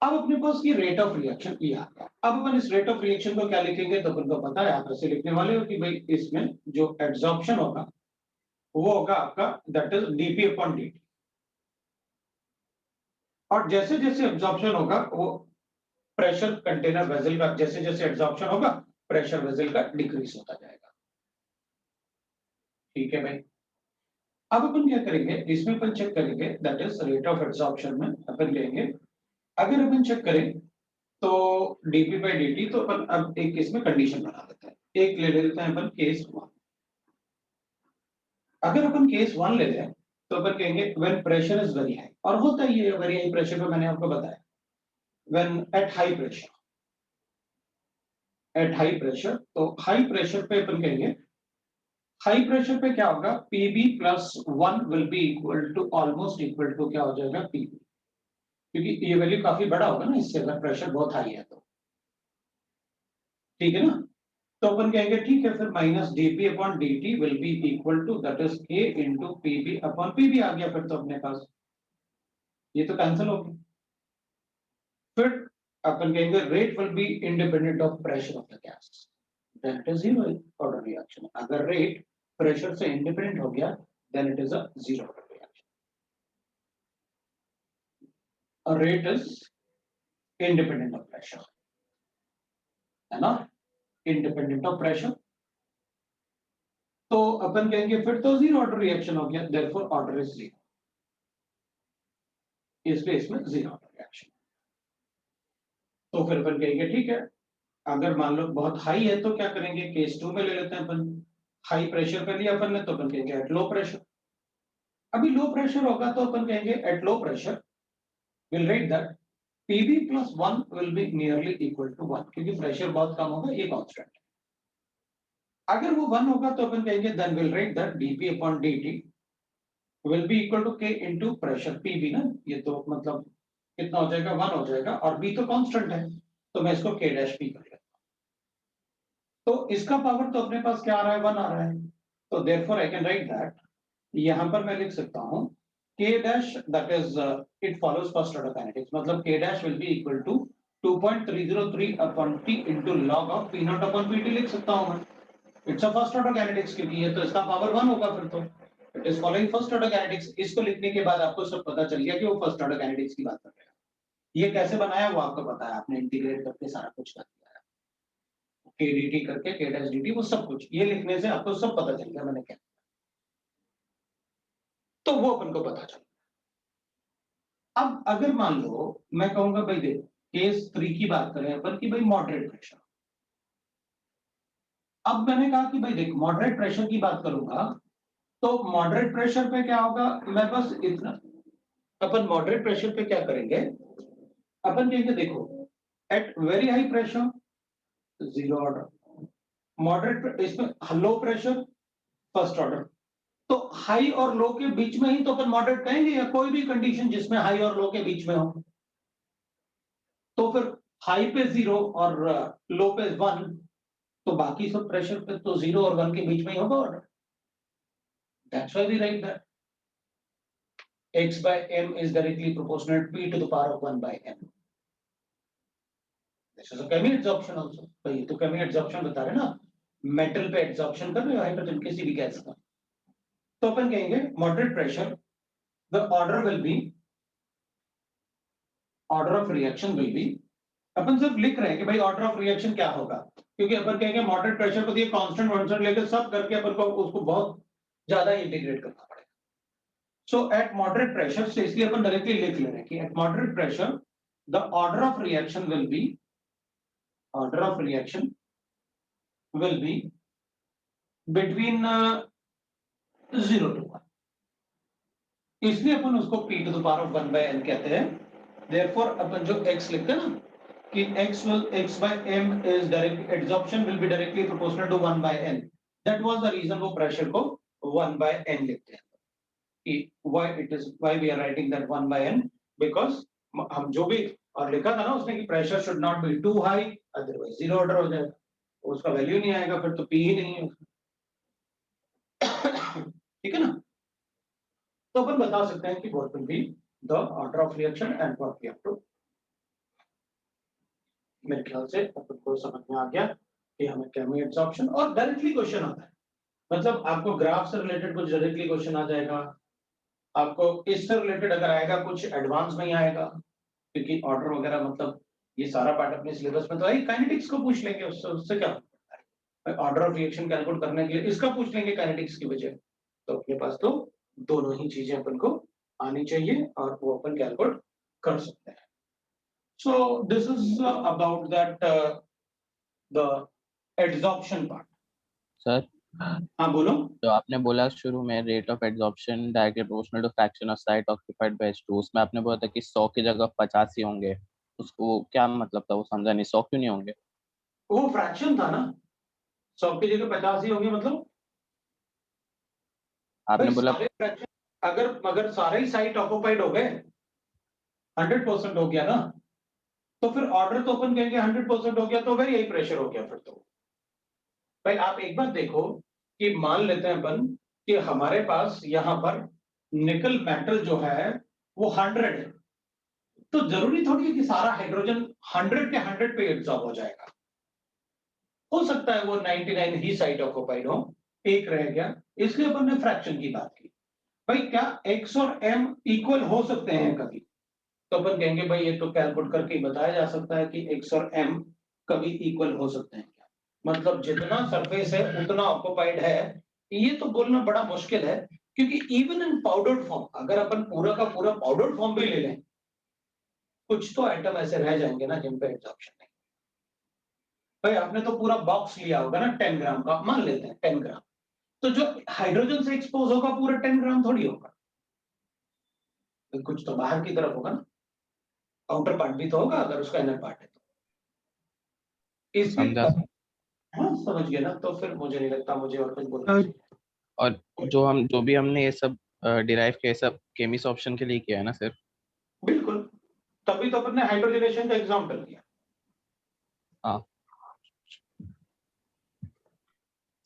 अब अपने पास ये रेट ऑफ रिएक्शन ये आ गया। अब अपन इस रेट ऑफ रिएक्शन को क्या लिखेंगे, तो अपन को पता है, आप ऐसे लिखने वाले हो कि भाई इसमें जो एब्जॉर्प्शन होगा वो होगा आपका that is dp upon dt, और जैसे जैसे एब्जॉर्प्शन होगा वो प्रेशर कंटेनर वेसल का, जैसे जैसे एब्जॉर्प्शन होगा प्रेशर वेसल का डिक्रीज होता जाएगा। ठीक है भाई। अब अपन क्या करेंगे, इसमें अपन चेक करेंगे that is rate of absorption में अपन लेंगे, अगर अपन चेक करें तो डीपी बाई dt, तो अपन अब एक केस में कंडीशन बना लेते हैं, एक ले लेते हैं अपन केस 1। अगर अपन केस 1 ले लें तो अपन कहेंगे when pressure is very high, और होता ही है वेरी हाई प्रेशर पे, मैंने आपको बताया when at high pressure, at high pressure, तो हाई प्रेशर पे अपन कहेंगे, हाई प्रेशर पे क्या होगा, Pb plus 1 will be equal to almost equal to क्या हो जाएगा Pb, क्योंकि ये वैल्यू काफी बड़ा होगा ना इससे, अगर प्रेशर बहुत हाई है तो। ठीक है ना, तो अपन कहेंगे ठीक है, फिर minus dp upon dt will be equal to that is k into Pb upon Pb आ गया फिर तो अपने पास, ये तो कैंसिल हो गया। फिर अपन कहेंगे rate will be independent of pressure of the gas, that is zero order reaction. अगर रेट प्रेशर से इंडिपेंडेंट हो गया then it is a zero order reaction. A rate is independent of pressure, है ना, इंडिपेंडेंट ऑफ प्रेशर। तो अपन कहेंगे फिर तो जीरो ऑर्डर रिएक्शन हो गया, देयरफॉर ऑर्डर इज जीरो, इसलिए इसमें जीरो ऑर्डर रिएक्शन। तो फिर अपन कहेंगे ठीक है, अगर मान लो बहुत हाई है तो क्या करेंगे, केस 2 में ले लेते हैं अपन, हाई प्रेशर पे लिया अपन ने, तो अपन कहेंगे एट लो प्रेशर। अभी लो प्रेशर होगा तो अपन कहेंगे at low pressure will write that Pb plus 1 will be nearly equal to 1, क्योंकि प्रेशर बहुत कम होगा, ये कांस्टेंट है। अगर वो 1 होगा तो अपन कहेंगे then will write that dp upon dt will be equal to k into pressure Pb ना, ये तो मतलब कितना हो जाएगा, 1 हो जाएगा, और b तो कांस्टेंट है, तो मैं इसको k डैश p कर लेता हूं। तो इसका पावर तो अपने पास क्या आ रहा है, 1 आ रहा है, तो therefore I can right that, यहां पर मैं लिख सकता हूं k dash that is it follows first order kinetics, मतलब k dash will be equal to 2.303 upon t into log of p naught upon pt लिख सकता हूं मैं, it's a first order kinetics, क्योंकि ये तो इसका पावर 1 होगा फिर तो it is following first order kinetics. इसको लिखने के बाद आपको सब पता चल गया कि वो फर्स्ट ऑर्डर काइनेटिक्स की बात कर रहे हैं। ये कैसे बनाया वो आपको पता है, आपने इंटीग्रेट करके सारा कुछ कर दिया है, k dt करके k dash dt, वो सब कुछ ये लिखने से आपको सब पता चल गया मैंने क्या, तो वो अपन को पता चल। अब अगर मान लो मैं कहूंगा भाई देखो केस 3 की बात करें अपन की भाई मॉडरेट प्रेशर, अब मैंने कहा कि भाई देख मॉडरेट प्रेशर की बात करूंगा तो मॉडरेट प्रेशर पे क्या होगा, मैं बस इतना, अपन मॉडरेट प्रेशर पे क्या करेंगे, अपन कहेंगे देखो at very high pressure zero order, moderate इसमें लो प्रेशर फर्स्ट ऑर्डर, तो हाई और लो के बीच में ही तो अपन मॉडरेट कहेंगे, या कोई भी कंडीशन जिसमें हाई और लो के बीच में हो, तो फिर हाई पे जीरो और लो पे 1, तो बाकी सब प्रेशर पे तो 0 और 1 के बीच में ही होगा order. That's why we write that x by m is directly proportional to p to the power of 1 by m. This is a Camus adsorption also. तो ये तो Camus adsorption बता रहे ना, मेटल पे adsorption कर रहे हो हाइड्रोजन किसी भी गैस का, तो अपन कहेंगे moderate pressure the order will be, order of reaction will be, अपन सिर्फ लिख रहे हैं कि भाई ऑर्डर ऑफ रिएक्शन क्या होगा, क्योंकि अपन कहेंगे मॉडरेट प्रेशर को दिए कांस्टेंट कांस्टेंट लेकर सब करके अपन को उसको बहुत ज्यादा इंटीग्रेट करना पड़ेगा। सो एट मॉडरेट प्रेशर से, इसलिए अपन डायरेक्टली लिख ले रहे हैं कि eight moderate pressure the order of reaction will be, order of reaction will be between 0 to 1, इसलिए अपन उसको p to the power of 1 by n कहते हैं। therefore अपन जो x लिखते हैं ना कि x by m is direct adsorption will be directly proportional to 1 by n, that was the reason वो प्रेशर को 1 by n लिखते हैं कि why we are writing that 1 by n, because हम जो भी और लिखा था ना उसने कि pressure should not be too high otherwise zero order हो जाएगा, उसका वैल्यू नहीं आएगा, फिर तो p ही नहीं है ठीक है ना। तो अपन बता सकते हैं कि what will be the order of reaction and what we have to मेरे ख्याल से अपन को समझ में आ गया कि हमें कैमी एब्जॉर्प्शन और डायरेक्टली क्वेश्चन आता है, मतलब आपको ग्राफ से रिलेटेड कुछ डायरेक्टली क्वेश्चन आ जाएगा, आपको इससे रिलेटेड अगर आएगा कुछ एडवांस में ही आएगा, क्योंकि ऑर्डर वगैरह मतलब ये सारा पार्ट अपने सिलेबस में तो है। काइनेटिक्स को पूछ लेंगे, उससे क्या है, ऑर्डर ऑफ रिएक्शन कैलकुलेट करने के लिए इसका पूछ लेंगे काइनेटिक्स की वजह। तो अपने पास तो दोनों ही चीजें अपन को आनी चाहिए और वो अपन कैलकुलेट कर सकते हैं। So this is about that the adsorption part. Sir हाँ बोलो। तो आपने बोला शुरू में rate of absorption directly proportional to fraction of site occupied by H2, उसमें आपने बोला था कि 100 की जगह 50 ही होंगे, उसको क्या मतलब था, वो समझा नहीं, 100 क्यों नहीं होंगे? वो फ्रैक्शन था ना, 100 की जगह 50 ही होंगे, मतलब आपने बोला सारे फ्रैक्शन अगर सारे ही साइट ऑक्यूपाइड हो गए 100% हो गया ना, तो फिर ऑर्डर तो अपन कहेंगे 100% हो गया, तो फिर यही प्रेशर हो गया फिर तो। भाई आप एक बार देखो कि मान लेते हैं अपन कि हमारे पास यहाँ पर निकल मेटल जो है वो 100 है, तो जरूरी थोड़ी है कि सारा हाइड्रोजन 100 के 100 पे एब्जॉर्ब हो जाएगा। हो सकता है वो 99 ही साइट ऑक्यूपाइड हो, एक रह गया, इसलिए अपन ने फ्रैक्शन की बात की। भाई क्या x और m इक्वल हो सकते हैं कभी? तो अपन कहेंगे भाई ये तो कैलकुलेट करके ही बताया जा सकता है कि x और m कभी इक्वल हो सकते हैं क्या, मतलब जितना सरफेस है उतना ऑक्यूपाइड है, ये तो बोलना बड़ा मुश्किल है, क्योंकि इवन इन पाउडर्ड फॉर्म अगर अपन पूरा का पूरा पाउडर्ड फॉर्म भी ले लें, कुछ तो आइटम ऐसे रह जाएंगे ना जिन पे एब्जॉर्प्शन नहीं। भाई आपने तो पूरा बॉक्स लिया होगा ना 10 ग्राम का, मान लेते हैं 10 ग्राम, तो जो हाइड्रोजन से एक्सपोज होगा पूरा 10 ग्राम थोड़ी होगा, कुछ तो बाहर की तरफ होगा ना, आउटर पार्ट भी तो होगा अगर उसका इनर पार्ट है तो। समझा। हाँ समझ गए ना, तो फिर मुझे नहीं लगता मुझे और कुछ बोलना और- चाहिए। और जो भी हमने ये सब डिराइव किया, सब केमिस ऑप्शन के लिए किया है ना सर? बिल्कुल, तभी तो अपन ने हाइड्रोजनेशन का एग्जाम्पल किया। हाँ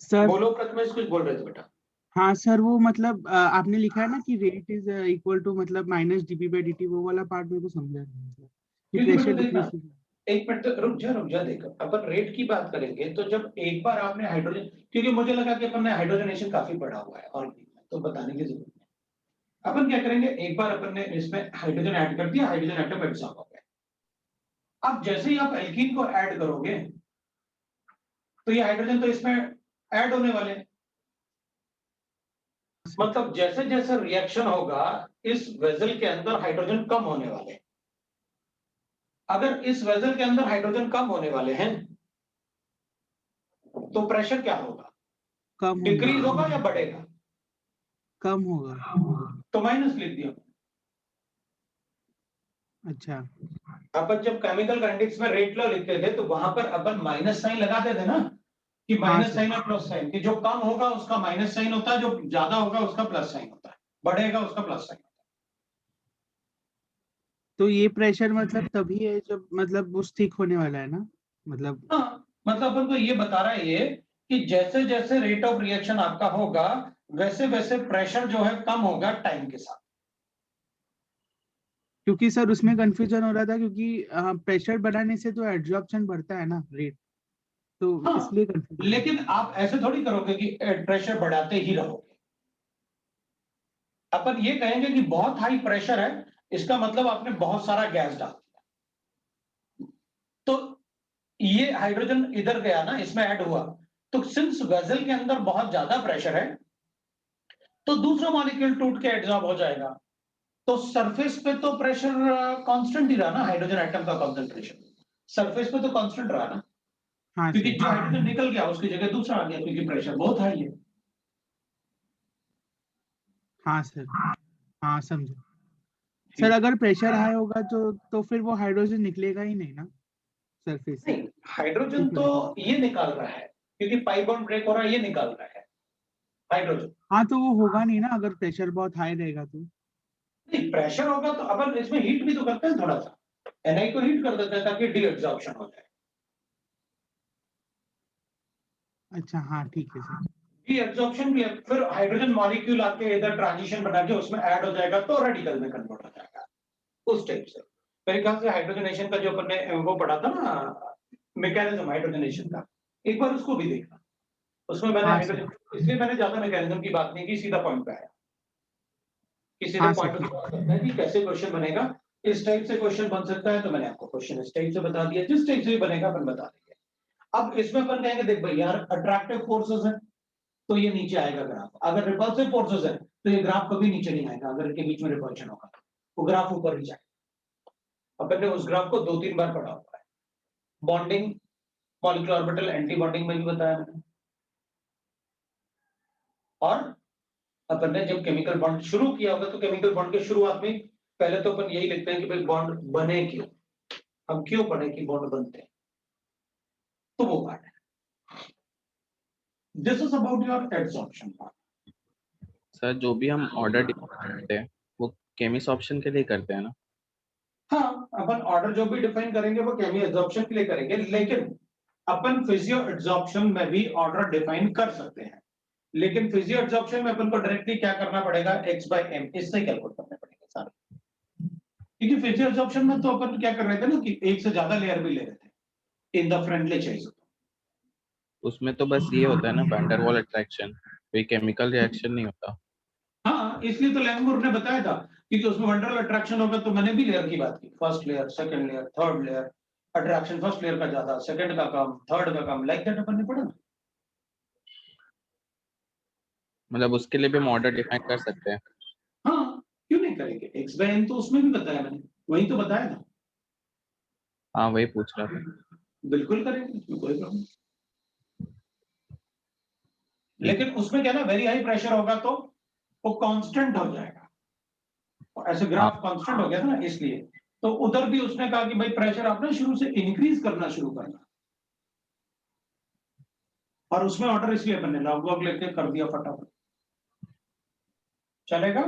सर बोलो प्रथमेश, कुछ बोल रहे थे बेटा। हाँ सर, वो मतलब आपने लिखा है ना कि रेट इज इक्वल टू मतलब माइनस dp/dt, वो वाला पार्ट मेरे को समझा नहीं, मतलब कि क्योंकि प्रेशर बेटा देखना, डिक्रीज। एक मिनट तक रुक जा देखो, अपन रेट की बात करेंगे तो जब एक बार आपने हाइड्रोजन, क्योंकि मुझे लगा कि अपन ने हाइड्रोजनेशन काफी पढ़ा हुआ है और तो बताने की जरूरत नहीं। अपन क्या करेंगे, एक बार अपन ने इसमें हाइड्रोजन ऐड कर दिया, हाइड्रोजन एटम एब्सॉर्ब हो गया। अब जैसे ही आप एल्कीन को ऐड करोगे तो ये हाइड्रोजन तो इसमें ऐड होने वाले हैं, मतलब जैसे जैसे रिएक्शन होगा इस वेसल के अंदर हाइड्रोजन कम होने वाले हैं। अगर इस वेसल के अंदर हाइड्रोजन कम होने वाले हैं तो प्रेशर क्या होगा, कम डिक्रीज होगा होगा, या बढ़ेगा? कम होगा। तो माइनस लिख दिया। अच्छा, अपन जब केमिकल काइनेटिक्स में रेट लॉ लिखते थे तो वहां पर अपन माइनस साइन लगाते थे ना, कि हाँ माइनस सर। साइन और प्लस साइन, कि जो कम होगा उसका माइनस साइन होता है, जो ज्यादा होगा उसका प्लस साइन होता है, बढ़ेगा उसका प्लस साइन होता तो ये प्रेशर मतलब तभी है जब मतलब वो स्टिक होने वाला है ना, मतलब है। हाँ मतलब अपन को ये बता रहा है ये कि जैसे जैसे रेट ऑफ रिएक्शन आपका होगा वैसे वैसे प्रेशर जो है कम होगा टाइम के साथ। क्योंकि सर उसमें कंफ्यूजन हो रहा था, क्योंकि प्रेशर बढ़ाने से तो एब्जॉर्प्शन बढ़ता है ना रेट, तो हाँ, इसलिए कंफ्यूजन। लेकिन आप ऐसे थोड़ी करोगे कि प्रेशर बढ़ाते ही रहोगे। अपन ये कहेंगे कि बहुत हाई प्रेशर है, इसका मतलब आपने बहुत सारा गैस डाल दिया, तो ये हाइड्रोजन इधर गया ना, इसमें ऐड हुआ, तो सिंस वेसल के अंदर बहुत ज्यादा प्रेशर है तो दूसरा मॉलिक्यूल टूट के एब्जॉर्ब हो जाएगा, तो सरफेस पे तो प्रेशर कांस्टेंट ही रहा ना, हाइड्रोजन एटम का कंसंट्रेशन सरफेस पे तो कांस्टेंट रहा ना, हाँ क्योंकि सर। जो हाइड्रोजन निकल गया उसकी जगह दूसरा आ गया, क्योंकि प्रेशर बहुत हाई है। हाँ सर, हाँ समझो। सर अगर प्रेशर हाई होगा तो फिर वो हाइड्रोजन निकलेगा ही नहीं ना सरफेस से। नहीं, हाइड्रोजन तो ये निकाल रहा है, क्योंकि पाई बॉन्ड ब्रेक हो रहा है, ये निकाल रहा है हाइड्रोजन। हाँ, तो वो होगा नहीं ना अगर प्रेशर बहुत हाई रहेगा तो। नहीं, प्रेशर होगा तो अपन इसमें हीट भी तो करते हैं थोड़ा सा, Na को हीट कर देते हैं ताकि डी एब्जॉर्प्शन हो जाए। अच्छा, हाँ ठीक है सर। डी एब्जॉर्प्शन भी है, फिर हाइड्रोजन मॉलिक्यूल आके इधर ट्रांजिशन बना के उसमें ऐड हो जाएगा तो रेडिकल में कन्वर्ट हो जाएगा उस टाइप से। मेरे ख्याल से हाइड्रोजनेशन का जो अपन ने वो पढ़ा था ना मैकेनिज्म हाइड्रोजनेशन का, एक बार उसको भी देखना। उसमें मैंने हाँ, सर। हाइड्रोजन, इसलिए मैंने ज्यादा मैकेनिज्म की बात नहीं की, सीधा पॉइंट पे आया कि सीधे हाँ, पॉइंट सर। पे बात करता है कि कैसे क्वेश्चन बनेगा। इस टाइप से क्वेश्चन बन सकता है, तो मैंने आपको क्वेश्चन इस टाइप से बता दिया, जिस टाइप से भी बनेगा अपन बता देंगे। अब इसमें अपन कहेंगे देख भाई यार अट्रैक्टिव फोर्सेस है तो ये नीचे आएगा ग्राफ, अगर रिपल्सिव फोर्सेस है तो ये ग्राफ कभी नीचे नहीं आएगा, अगर इनके बीच में रिपल्शन होगा वो ग्राफ ऊपर ही जाएगा। अपन ने उस ग्राफ को 2-3 बार पढ़ा हुआ है, bonding, molecular orbital, anti bonding में भी बताया मैंने। और अपन ने जब केमिकल बॉन्ड शुरू किया होगा तो केमिकल बॉन्ड के शुरुआत में पहले तो अपन यही लिखते हैं कि भाई बॉन्ड बने क्यों, हम क्यों पढ़े कि बॉन्ड बनते हैं, तो वो पार्ट है। This is about your absorption part. Sir जो भी हम ऑर्डर करते हैं वो केमिस ऑप्शन के लिए करते हैं ना? हाँ, अपन ऑर्डर जो भी डिफाइन करेंगे वो केमी एब्जॉर्प्शन के लिए करेंगे, लेकिन अपन फिजियो एब्जॉर्प्शन में भी ऑर्डर डिफाइन कर सकते हैं। लेकिन फिजियो एब्जॉर्प्शन में अपन को डायरेक्टली क्या करना पड़ेगा, x/m इससे कैलकुलेट करने पड़ेंगे सारे। क्योंकि फिजियो एब्जॉर्प्शन में तो अपन क्या कर रहे थे ना कि एक से ज्यादा लेयर भी ले रहे थे इन द फ्रेंडली चेज। उसमें तो बस ये होता है ना वैन डेर वाल अट्रैक्शन, कोई केमिकल रिएक्शन नहीं होता। हाँ, इसलिए तो लैंगमुर ने बताया था कि उसमें वंडरल अट्रैक्शन होगा, तो मैंने भी लेयर की बात की, first layer, second layer, third layer, attraction first layer का ज्यादा, सेकंड का कम, थर्ड का कम, लाइक दैट अपन ने पढ़ा ना। मतलब उसके लिए भी हम ऑर्डर डिफाइन कर सकते हैं? हाँ, क्यों नहीं करेंगे, x/n तो उसमें भी बताया मैंने, वही तो बताया था। हाँ वही पूछ रहा था। बिल्कुल करेंगे, इसमें कोई प्रॉब्लम नहीं। ठीक है। लेकिन उसमें क्या ना, वेरी हाई प्रेशर होगा तो वो कांस्टेंट हो जाएगा, और ऐसे हाँ ग्राफ कांस्टेंट हो गया था ना, इसलिए तो उधर भी उसने कहा कि भाई प्रेशर आपने शुरू से इंक्रीज करना शुरू करना, और उसमें ऑर्डर इसलिए मैंने लॉग लॉग लेके कर दिया फटाफट। चलेगा,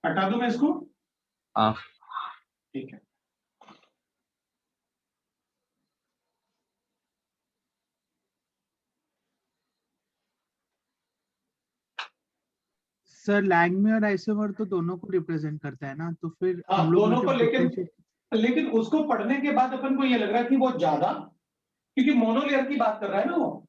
हटा दूं मैं इसको? हाँ ठीक है। सर लैंगमे और आइसोमर तो दोनों को रिप्रेजेंट करता है ना, तो फिर हाँ, हम लोग दोनों को, मतलब डिफरेंशिएट। लेकिन उसको पढ़ने के बाद अपन को ये लग रहा है कि वो ज्यादा, क्योंकि मोनोलेयर की बात कर रहा है ना वो।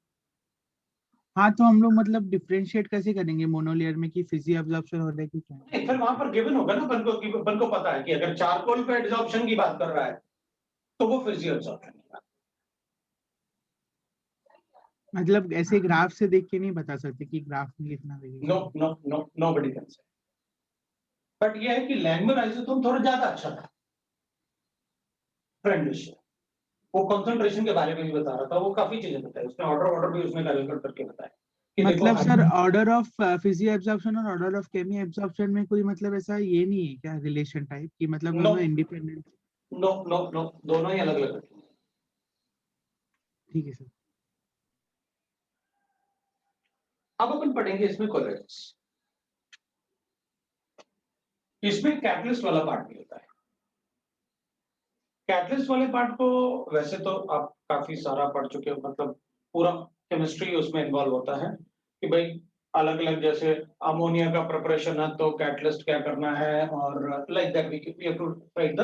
हाँ, तो हम लोग मतलब डिफरेंशिएट कैसे करेंगे मोनोलेयर में कि फिजियो एब्जॉर्प्शन हो रहा है कि क्या? नहीं, फिर वहां पर गिवन होगा ना अपन को, कि अपन को पता है कि अगर चारकोल पे एब्जॉर्प्शन की बात कर रहा है तो वो फिजियो एब्जॉर्प्शन की बात। मतलब ऐसे ग्राफ से देख के नहीं बता सकते कि ग्राफ में कितना no variation. No no, nobody can say. But ये है कि लैंगमर आइसोटोन थोड़ा ज्यादा अच्छा था, फ्रेंड विषय। वो कंसंट्रेशन के बारे में भी बता रहा था, वो काफी चीजें बताई उसने, ऑर्डर ऑर्डर भी उसने कैलकुलेट करके बताया कि देखो मतलब sir order of physio absorption और ऑर्डर ऑफ केमी एब्जॉर्प्शन में कोई मतलब ऐसा ये नहीं है क्या रिलेशन टाइप कि मतलब नो दोनों इंडिपेंडेंट? नो नो नो, दोनों ही अलग अलग रखेंगे। ठीक है सर। अब अपन पढ़ेंगे इसमें कोलेट्स। इसमें कैटलिस्ट वाला पार्ट भी होता है। कैटलिस्ट वाले पार्ट को वैसे तो आप काफी सारा पढ़ चुके हो, मतलब पूरा केमिस्ट्री उसमें इन्वॉल्व होता है कि भाई अलग अलग, जैसे अमोनिया का प्रिपरेशन है तो कैटलिस्ट क्या करना है, और like that we have to write the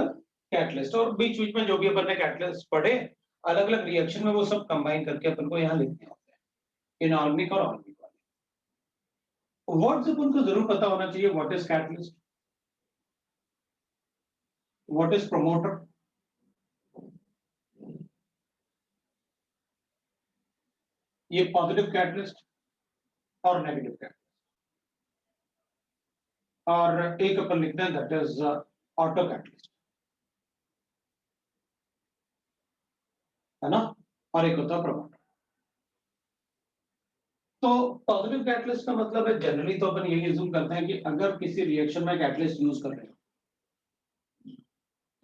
catalyst, और बीच बीच में जो भी अपन ने कैटलिस्ट पढ़े अलग अलग रिएक्शन में, वो सब कंबाइन करके अपन को यहाँ लिखने होते हैं, इनऑर्गेनिक और ऑर्गेनिक वाले। वर्ड्स अपन को जरूर पता होना चाहिए, what is catalyst, what is promoter, ये पॉजिटिव कैटलिस्ट और नेगेटिव कैटलिस्ट, और एक अपन लिखते हैं दैट इज ऑटो कैटलिस्ट, है ना, और एक होता है प्रमोटर। तो पॉजिटिव कैटलिस्ट का मतलब है, जनरली तो अपन यही अज्यूम करते हैं कि अगर किसी रिएक्शन में कैटलिस्ट यूज कर रहे हो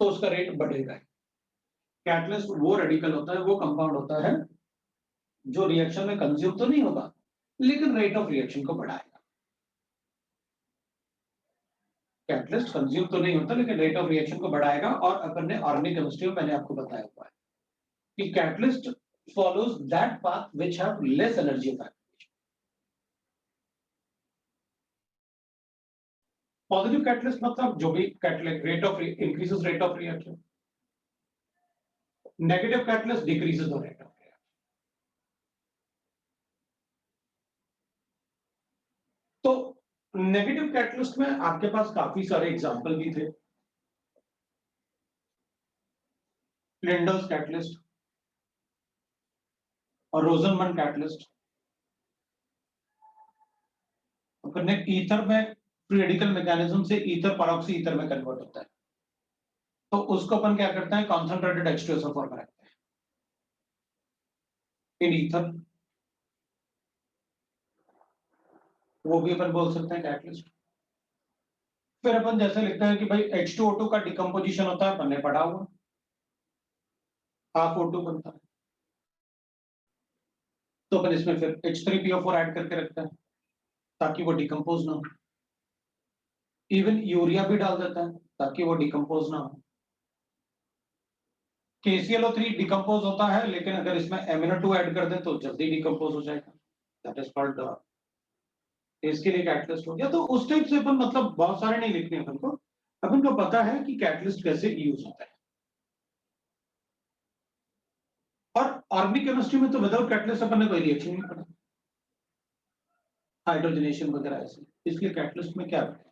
तो उसका रेट बढ़ेगा। कैटलिस्ट वो रेडिकल होता है, वो कंपाउंड होता है जो रिएक्शन में कंज्यूम तो नहीं होगा लेकिन रेट ऑफ रिएक्शन को बढ़ाएगा। कैटलिस्ट कंज्यूम तो नहीं होता लेकिन रेट ऑफ रिएक्शन को बढ़ाएगा, और अपन ने ऑर्गेनिक केमिस्ट्री में मैंने आपको बताया हुआ है कि catalyst follows that path which have less energy of activation. Positive catalyst मतलब जो भी catalyst rate of increases rate of reaction, negative catalyst decreases the rate of reaction. तो नेगेटिव कैटलिस्ट में आपके पास काफी सारे एग्जांपल भी थे। फ्लिंडर्स कैटलिस्ट और रोजनमन कैटलिस्ट। अपन ने ईथर में फ्री रेडिकल मैकेनिज्म से ईथर पैरोक्सी ईथर में कन्वर्ट होता है, तो उसको अपन क्या करते हैं, कॉन्सेंट्रेटेड H2SO फॉर्म रखते हैं इन ईथर, वो भी अपन बोल सकते हैं कैटलिस्ट। फिर अपन जैसे लिखते हैं कि भाई H2O2 का डिकम्पोजिशन होता है, अपन ने पढ़ा हुआ, हाफ O2 बनता है, तो अपन इसमें फिर H3PO4 ऐड करके रखते हैं ताकि वो डिकम्पोज ना हो। इवन यूरिया भी डाल देता है ताकि वो डिकम्पोज ना हो। KClO3 डिकम्पोज होता है, लेकिन अगर इसमें MnO2 ऐड कर दें तो जल्दी डिकम्पोज हो जाएगा, दैट इज कॉल्ड, इसके लिए कैटलिस्ट हो गया। तो उस टाइप से अपन मतलब बहुत सारे नहीं लिखने अपन को, अपन को पता है कि कैटलिस्ट कैसे यूज होता है। और ऑर्गेनिक केमिस्ट्री में तो विदाउट कैटलिस्ट अपन ने कोई रिएक्शन नहीं पढ़ा, हाइड्रोजनेशन वगैरह ऐसे, इसलिए कैटलिस्ट में क्या है।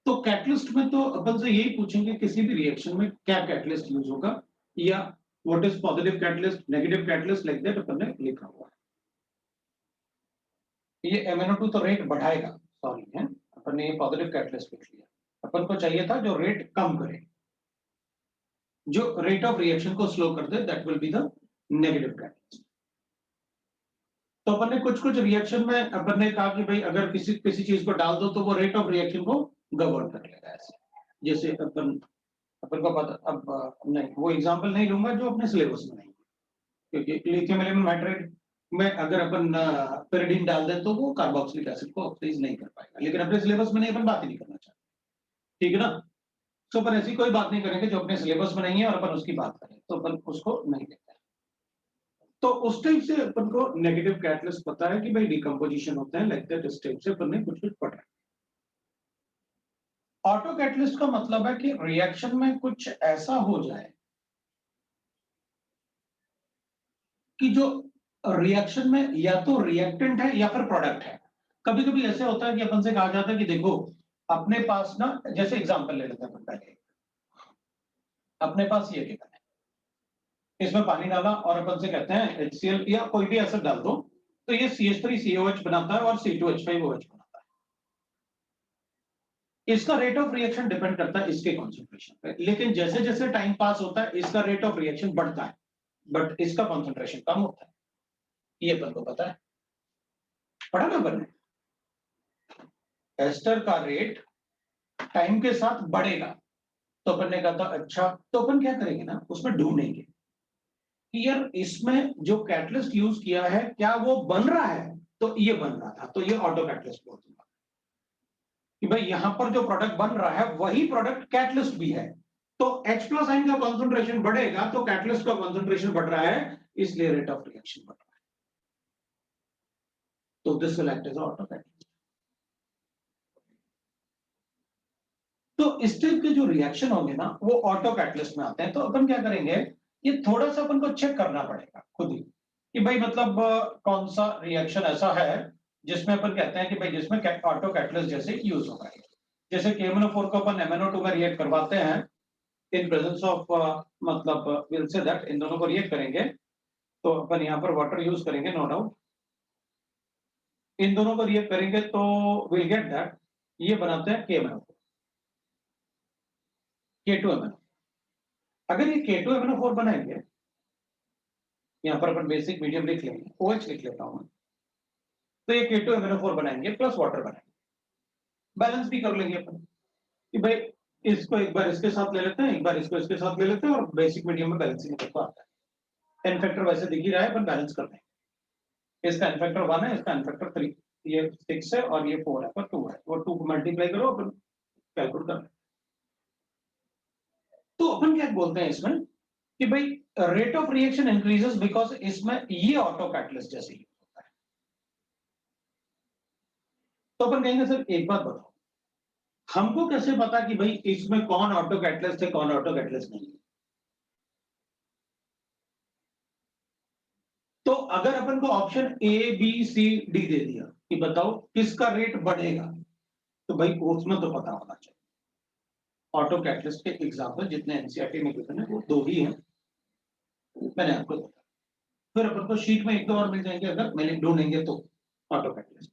तो कैटलिस्ट में तो अपन से यही पूछेंगे किसी भी रिएक्शन में क्या कैटलिस्ट यूज होगा, या what is positive catalyst, negative catalyst, like that अपन ने लिखा हुआ है। ये MnO2 तो रेट बढ़ाएगा, सॉरी है, अपन ने ये पॉजिटिव कैटलिस्ट लिख लिया। अपन को चाहिए था जो रेट कम करे, जो रेट ऑफ रिएक्शन को स्लो कर दे, that will be the negative catalyst. तो अपन ने कुछ कुछ रिएक्शन में अपन ने कहा कि भाई अगर किसी चीज को डाल दो तो वो रेट ऑफ रिएक्शन को गवर्न कर लेगा ऐसे। जैसे अपन को पता, अब नहीं वो एग्जांपल नहीं लूंगा जो अपने सिलेबस में नहीं, क्योंकि लिथियम एल्यूमिनियम हाइड्राइड में अगर अपन पेरिडीन डाल दें तो वो कार्बोक्सिलिक एसिड को ऑक्सीडाइज नहीं कर पाएगा, लेकिन अपने सिलेबस में नहीं, अपन बात ही नहीं करना चाहते, ठीक है ना। तो अपन ऐसी कोई बात नहीं करेंगे जो अपने सिलेबस में नहीं है और अपन उसकी बात करें, तो अपन उसको नहीं लेते हैं। तो उस टाइप से अपन को नेगेटिव कैटलिस्ट पता है कि भाई डिकम्पोजिशन होते हैं, लाइक दैट, इस टाइप से अपन ने कुछ कुछ पढ़ा है। ऑटो कैटलिस्ट का मतलब है कि रिएक्शन में कुछ ऐसा हो जाए कि जो रिएक्शन में या तो रिएक्टेंट है या फिर प्रोडक्ट है। कभी कभी ऐसे होता है कि अपन से कहा जाता है कि देखो अपने पास ना, जैसे एग्जांपल ले लेते हैं अपन पहले, अपने पास ये गिवन है, इसमें पानी डाला और अपन से कहते हैं HCl या कोई भी एसिड डाल दो, तो ये CH3COH बनाता है और C2H5OH बनाता है। इसका रेट ऑफ रिएक्शन डिपेंड करता है इसके कॉन्सेंट्रेशन पे, लेकिन जैसे जैसे टाइम पास होता है इसका रेट ऑफ रिएक्शन बढ़ता है, बट इसका कॉन्सेंट्रेशन कम होता है, ये अपन को पता है, पढ़ा ना अपन ने। एस्टर का रेट टाइम के साथ बढ़ेगा, तो अपन ने कहा था अच्छा, तो अपन क्या करेंगे ना, उसमें ढूंढेंगे कि यार इसमें जो कैटलिस्ट यूज किया है क्या वो बन रहा है, तो ये बन रहा था, तो ये ऑटो कैटलिस्ट बोल दूंगा कि भाई यहां पर जो प्रोडक्ट बन रहा है वही प्रोडक्ट कैटलिस्ट भी है, तो H+ आयन का कॉन्सेंट्रेशन बढ़ेगा तो कैटलिस्ट का कॉन्सेंट्रेशन बढ़ रहा है, इसलिए रेट ऑफ रिएक्शन बढ़ रहा है, तो this will act as auto catalyst. तो इस टाइप के जो रिएक्शन होंगे ना वो ऑटो कैटलिस्ट में आते हैं। तो अपन क्या करेंगे, ये थोड़ा सा अपन को चेक करना पड़ेगा खुद ही कि भाई मतलब कौन सा रिएक्शन ऐसा है जिसमें अपन कहते हैं कि भाई जिसमें ऑटो कैटलिस्ट जैसे यूज होगा। जैसे KMnO4 को अपन MnO2 में रिएक्ट करवाते हैं इन प्रेजेंस ऑफ, मतलब विल से दैट इन दोनों को रिएक्ट करेंगे तो अपन यहाँ पर वाटर यूज करेंगे, नो डाउट। इन दोनों को रिएक्ट करेंगे तो विल गेट दैट, ये बनाते हैं KMnO4, K2MnO। अगर ये K2MnO4 बनाएंगे, यहाँ पर अपन बेसिक मीडियम लिख लेंगे, OH लिख लेता हूं, तो ये K2MnO4 बनाएंगे प्लस वाटर बनाएंगे, बैलेंस भी कर लेंगे अपन कि भाई इसको एक बार इसके साथ ले लेते हैं, एक बार इसको इसके साथ ले लेते हैं, और बेसिक मीडियम में बैलेंसिंग करके आता है। एन फैक्टर वैसे दिख ही रहा है, अपन बैलेंस कर लेंगे। इसका एन फैक्टर 1 है, इसका एन फैक्टर 3, ये 6 है और ये 4 है, पर 2 है, वो 2 को मल्टीप्लाई करो, अपन कैलकुलेट कर लें। तो अपन क्या बोलते हैं इसमें कि भाई rate of reaction increases because इसमें ये ऑटो कैटलिस्ट जैसे ही होता है। तो अपन कहेंगे सर एक बात बताओ, हमको कैसे पता कि भाई इसमें कौन ऑटो कैटलिस्ट है कौन ऑटो कैटलिस्ट नहीं है? तो अगर अपन को option A B C D दे दिया कि बताओ किसका रेट बढ़ेगा, तो भाई उसमें तो पता होना चाहिए। ऑटो कैटलिस्ट के एग्जाम्पल जितने एनसीईआरटी में गिवन है वो 2 ही हैं, मैंने आपको बताया। फिर अपन को शीट में 1-2 और मिल जाएंगे अगर मैंने ढूंढेंगे तो ऑटो कैटलिस्ट।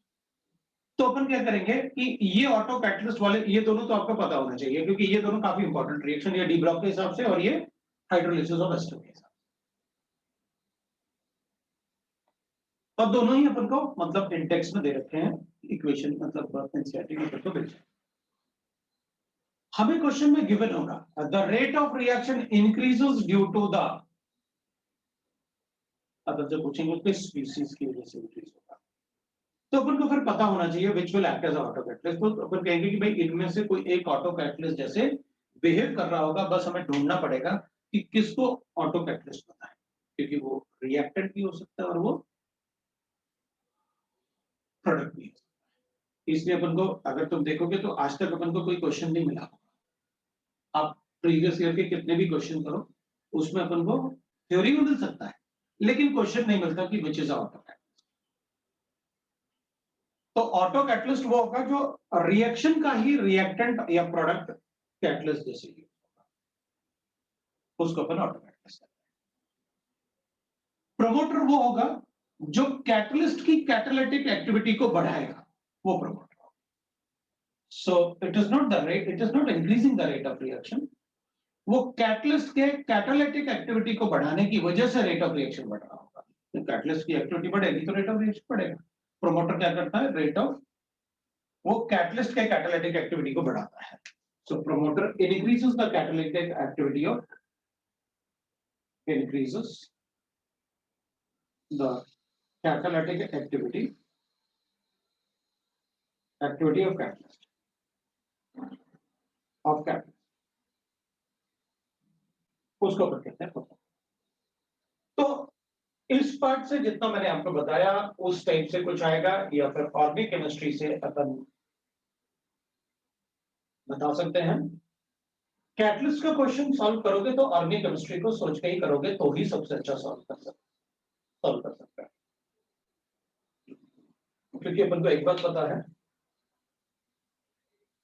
तो अपन क्या करेंगे कि ये ऑटो कैटलिस्ट वाले ये दोनों तो आपको पता होना चाहिए, क्योंकि ये दोनों काफी इंपॉर्टेंट रिएक्शन, ये डी ब्लॉक के हिसाब से और ये हाइड्रोलिसिस ऑफ एस्टर के हिसाब से। और दोनों ही अपन को मतलब इंडेक्स में दे रखे हैं इक्वेशन, मतलब एनसीईआरटी में तो भेज। हमें क्वेश्चन में गिवन होगा the rate of reaction increases due to the, अब जब पूछेंगे किस स्पीशीज की वजह से इंक्रीज होगा, तो अपन को फिर पता होना चाहिए which will act as auto catalyst. तो अपन कहेंगे कि भाई इनमें से कोई एक ऑटो कैटलिस्ट जैसे बिहेव कर रहा होगा, बस हमें ढूंढना पड़ेगा कि किसको ऑटो कैटलिस्ट पता है, क्योंकि वो रिएक्टेंट भी हो सकता है और वो प्रोडक्ट भी हो सकता है। इसलिए अपन को अगर तुम देखोगे तो आज तक अपन को कोई क्वेश्चन नहीं मिला होगा। आप प्रीवियस ईयर के कितने भी क्वेश्चन करो उसमें अपन को थ्योरी में मिल सकता है, लेकिन क्वेश्चन नहीं मिलता कि व्हिच इज ऑटो कैटलिस्ट। तो ऑटो कैटलिस्ट वो होगा जो रिएक्शन का ही रिएक्टेंट या प्रोडक्ट कैटलिस्ट जैसे ही होगा, उसको अपन ऑटो कैटलिस्ट। प्रमोटर वो होगा जो कैटलिस्ट की कैटालिटिक एक्टिविटी को बढ़ाएगा, वो प्रमोटर होगा। So it is not the rate, it is not increasing the rate of reaction, वो कैटलिस्ट के कैटालिटिक एक्टिविटी को बढ़ाने की वजह से रेट ऑफ रिएक्शन बढ़ रहा होगा। तो कैटलिस्ट की एक्टिविटी बढ़ेगी तो रेट ऑफ रिएक्शन बढ़ेगा। प्रोमोटर क्या करता है, रेट ऑफ, वो कैटलिस्ट के कैटालिटिक एक्टिविटी को बढ़ाता है। So promoter increases the catalytic activity of, increases the catalytic activity of catalyst उसको अपन कहते हैं। तो इस पार्ट से जितना मैंने आपको बताया उस टाइप से कुछ आएगा, या फिर ऑर्गेनिक केमिस्ट्री से अपन बता सकते हैं। कैटलिस्ट का क्वेश्चन सॉल्व करोगे तो ऑर्गेनिक केमिस्ट्री को सोच के ही करोगे तो ही सबसे अच्छा सॉल्व कर सकते हैं, क्योंकि अपन को एक बात पता है,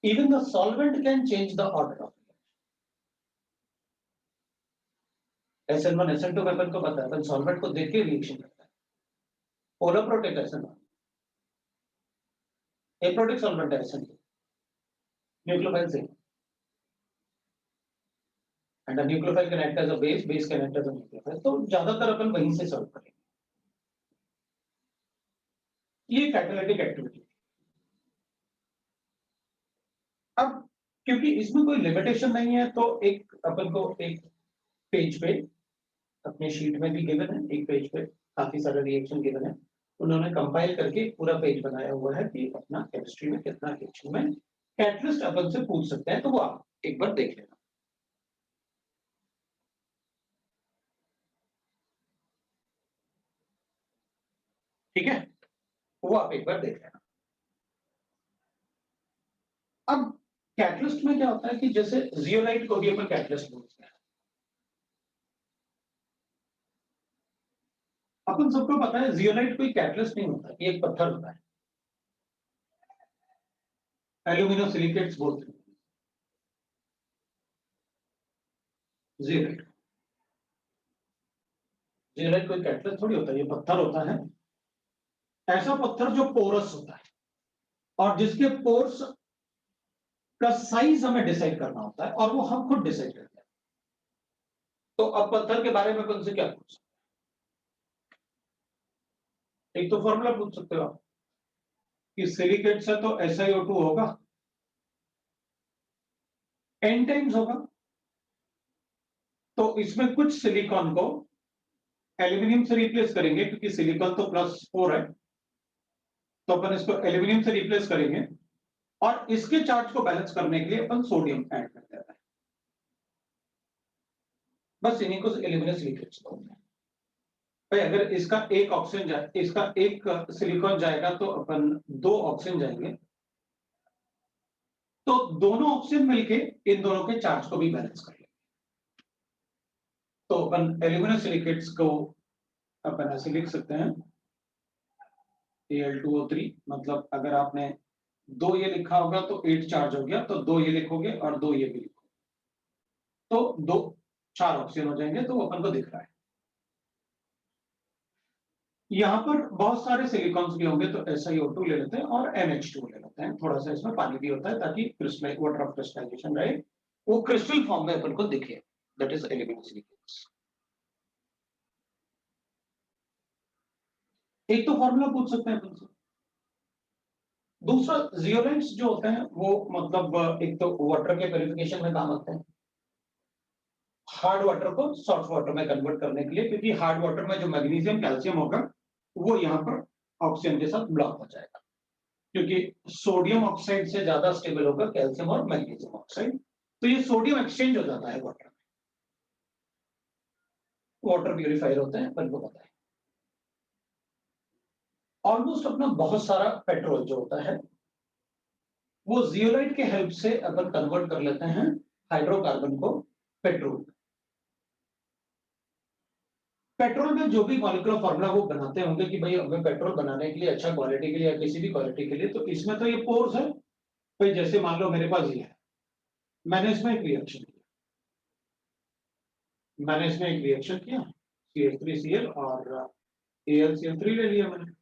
even the solvent can change the order of SN1 SN2 में अपन को पता है, अपन सॉल्वेंट को देख के रिएक्शन करता है। Polar protect SN1, aprotic solvent है SN2, न्यूक्लियोफाइल से, and a nucleophile can act as a base can act as a nucleophile, तो ज्यादातर अपन वहीं से सॉल्व करेंगे। ये कैटालिटिक एक्टिविटी। अब क्योंकि इसमें कोई लिमिटेशन नहीं है तो एक अपन को एक पेज पे अपने शीट में भी गिवन है, एक पेज पे काफी सारे रिएक्शन गिवन है, उन्होंने कंपाइल करके पूरा पेज बनाया हुआ है कि अपना केमिस्ट्री में कितना रिएक्शन में कैटलिस्ट अपन से पूछ सकते हैं, तो वो आप एक बार देख लेना। ठीक है, वो आप एक बार देख लेना। अब कैटलिस्ट में क्या होता है कि जैसे जियोलाइट को भी अपन कैटलिस्ट बोलते हैं। अपन सबको पता है जियोलाइट कोई कैटलिस्ट नहीं होता, ये एक पत्थर होता है, एल्यूमिनोसिलिकेट्स बोलते हैं जियोलाइट। जियोलाइट कोई कैटलिस्ट थोड़ी होता है, ये पत्थर होता है, ऐसा पत्थर जो पोरस होता है और जिसके पोर्स का साइज हमें डिसाइड करना होता है और वो हम खुद डिसाइड करते हैं। तो अब पत्थर के बारे में अपन से क्या पूछ सकते हैं? एक तो फॉर्मूला पूछ सकते हो आप कि सिलिकेट से तो SiO2 होगा, n टाइम्स होगा, तो इसमें कुछ सिलिकॉन को एल्यूमिनियम से रिप्लेस करेंगे, क्योंकि सिलिकॉन तो +4 है, तो अपन इसको एल्यूमिनियम से रिप्लेस करेंगे और इसके चार्ज को बैलेंस करने के लिए अपन सोडियम ऐड कर देते हैं। बस इन्हीं को एल्यूमिनियम सिलिकेट्स बोलते हैं। भाई अगर इसका एक ऑक्सीजन जाए, इसका एक सिलिकॉन जाएगा तो अपन 2 ऑक्सीजन जाएंगे, तो दोनों ऑक्सीजन मिलके इन दोनों के चार्ज को भी बैलेंस कर लेंगे। तो अपन एल्यूमिनियम सिलिकेट्स को अपन ऐसे लिख सकते हैं Al2O3, मतलब अगर आपने 2 ये लिखा होगा तो 8 चार्ज हो गया, तो 2 ये लिखोगे और 2 ये भी लिखोगे, तो 4 ऑक्सीजन हो जाएंगे। तो अपन को दिख रहा है यहां पर बहुत सारे सिलिकॉन्स भी होंगे, तो SiO2 ले लेते हैं और NH2 ले लेते हैं। थोड़ा सा इसमें पानी भी होता है ताकि क्रिस्टल वाटर ऑफ क्रिस्टलाइजेशन रहे, वो क्रिस्टल फॉर्म में अपन को दिखे, दैट इज एल्यूमिनियम सिलिकेट्स। एक तो फॉर्मूला पूछ सकते हैं अपन से। दूसरा, जियोलाइट्स जो होते हैं वो मतलब एक तो वाटर के प्यूरिफिकेशन में काम आते हैं, हार्ड वाटर को सॉफ्ट वाटर में कन्वर्ट करने के लिए, क्योंकि हार्ड वाटर में जो मैग्नीशियम कैल्शियम होगा वो यहाँ पर ऑक्सीजन के साथ ब्लॉक हो जाएगा, क्योंकि सोडियम ऑक्साइड से ज्यादा स्टेबल होगा कैल्शियम और मैग्नीशियम ऑक्साइड। तो ये सोडियम एक्सचेंज हो जाता है वाटर में, वाटर प्यूरिफायर होते हैं, अपन को पता है। ऑलमोस्ट अपना बहुत सारा पेट्रोल जो होता है वो जियोलाइट के हेल्प से अपन कन्वर्ट कर लेते हैं हाइड्रोकार्बन को पेट्रोल। पेट्रोल में जो भी मॉलिक्यूलर फॉर्मूला वो बनाते होंगे कि भाई हमें पेट्रोल बनाने के लिए, अच्छा क्वालिटी के लिए या किसी भी क्वालिटी के लिए, तो इसमें तो ये पोर्स है भाई। जैसे मान लो मेरे पास ये है, मैंने इसमें एक रिएक्शन किया, CH3Cl और AlCl3 ले लिया मैंने।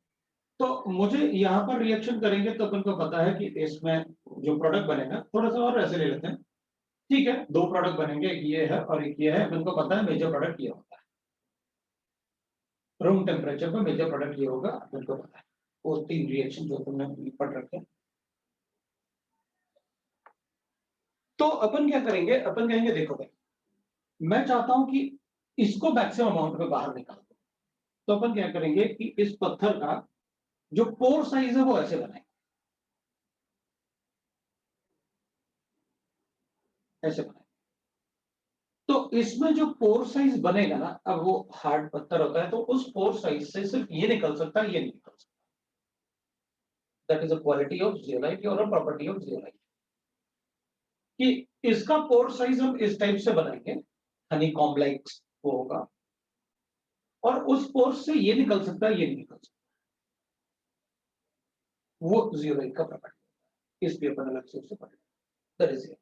तो मुझे यहाँ पर रिएक्शन करेंगे तो अपन को पता है कि इसमें जो प्रोडक्ट बनेगा, थोड़ा सा और ऐसे ले लेते हैं, ठीक है, 2 प्रोडक्ट बनेंगे, एक ये है और एक ये है। अपन को पता है मेजर प्रोडक्ट ये होता है, रूम टेम्परेचर पर मेजर प्रोडक्ट ये होगा, अपन को पता है। वो 3 रिएक्शन जो तुमने पढ़ रखे हैं। तो अपन क्या करेंगे, अपन कहेंगे देखो भाई मैं चाहता हूं कि इसको मैक्सिमम अमाउंट में बाहर निकाल दो, तो अपन क्या करेंगे कि इस पत्थर का जो पोर साइज है वो ऐसे बनाएंगे, ऐसे बनाएंगे। तो इसमें जो पोर साइज बनेगा ना, अब वो हार्ड पत्थर होता है, तो उस पोर साइज से सिर्फ ये निकल सकता है, ये नहीं निकल सकता। That is a quality of zeolite और अ प्रॉपर्टी ऑफ जियोलाइट, कि इसका पोर साइज हम इस टाइप से बनाएंगे, हनीकॉम्ब लाइक वो होगा, और उस पोर से ये निकल सकता है, ये नहीं निकल सकता। वो जियोलाइट का प्रॉपर्टी है, इसलिए अपन अलग से उसे पढ़ेंगे। That is it.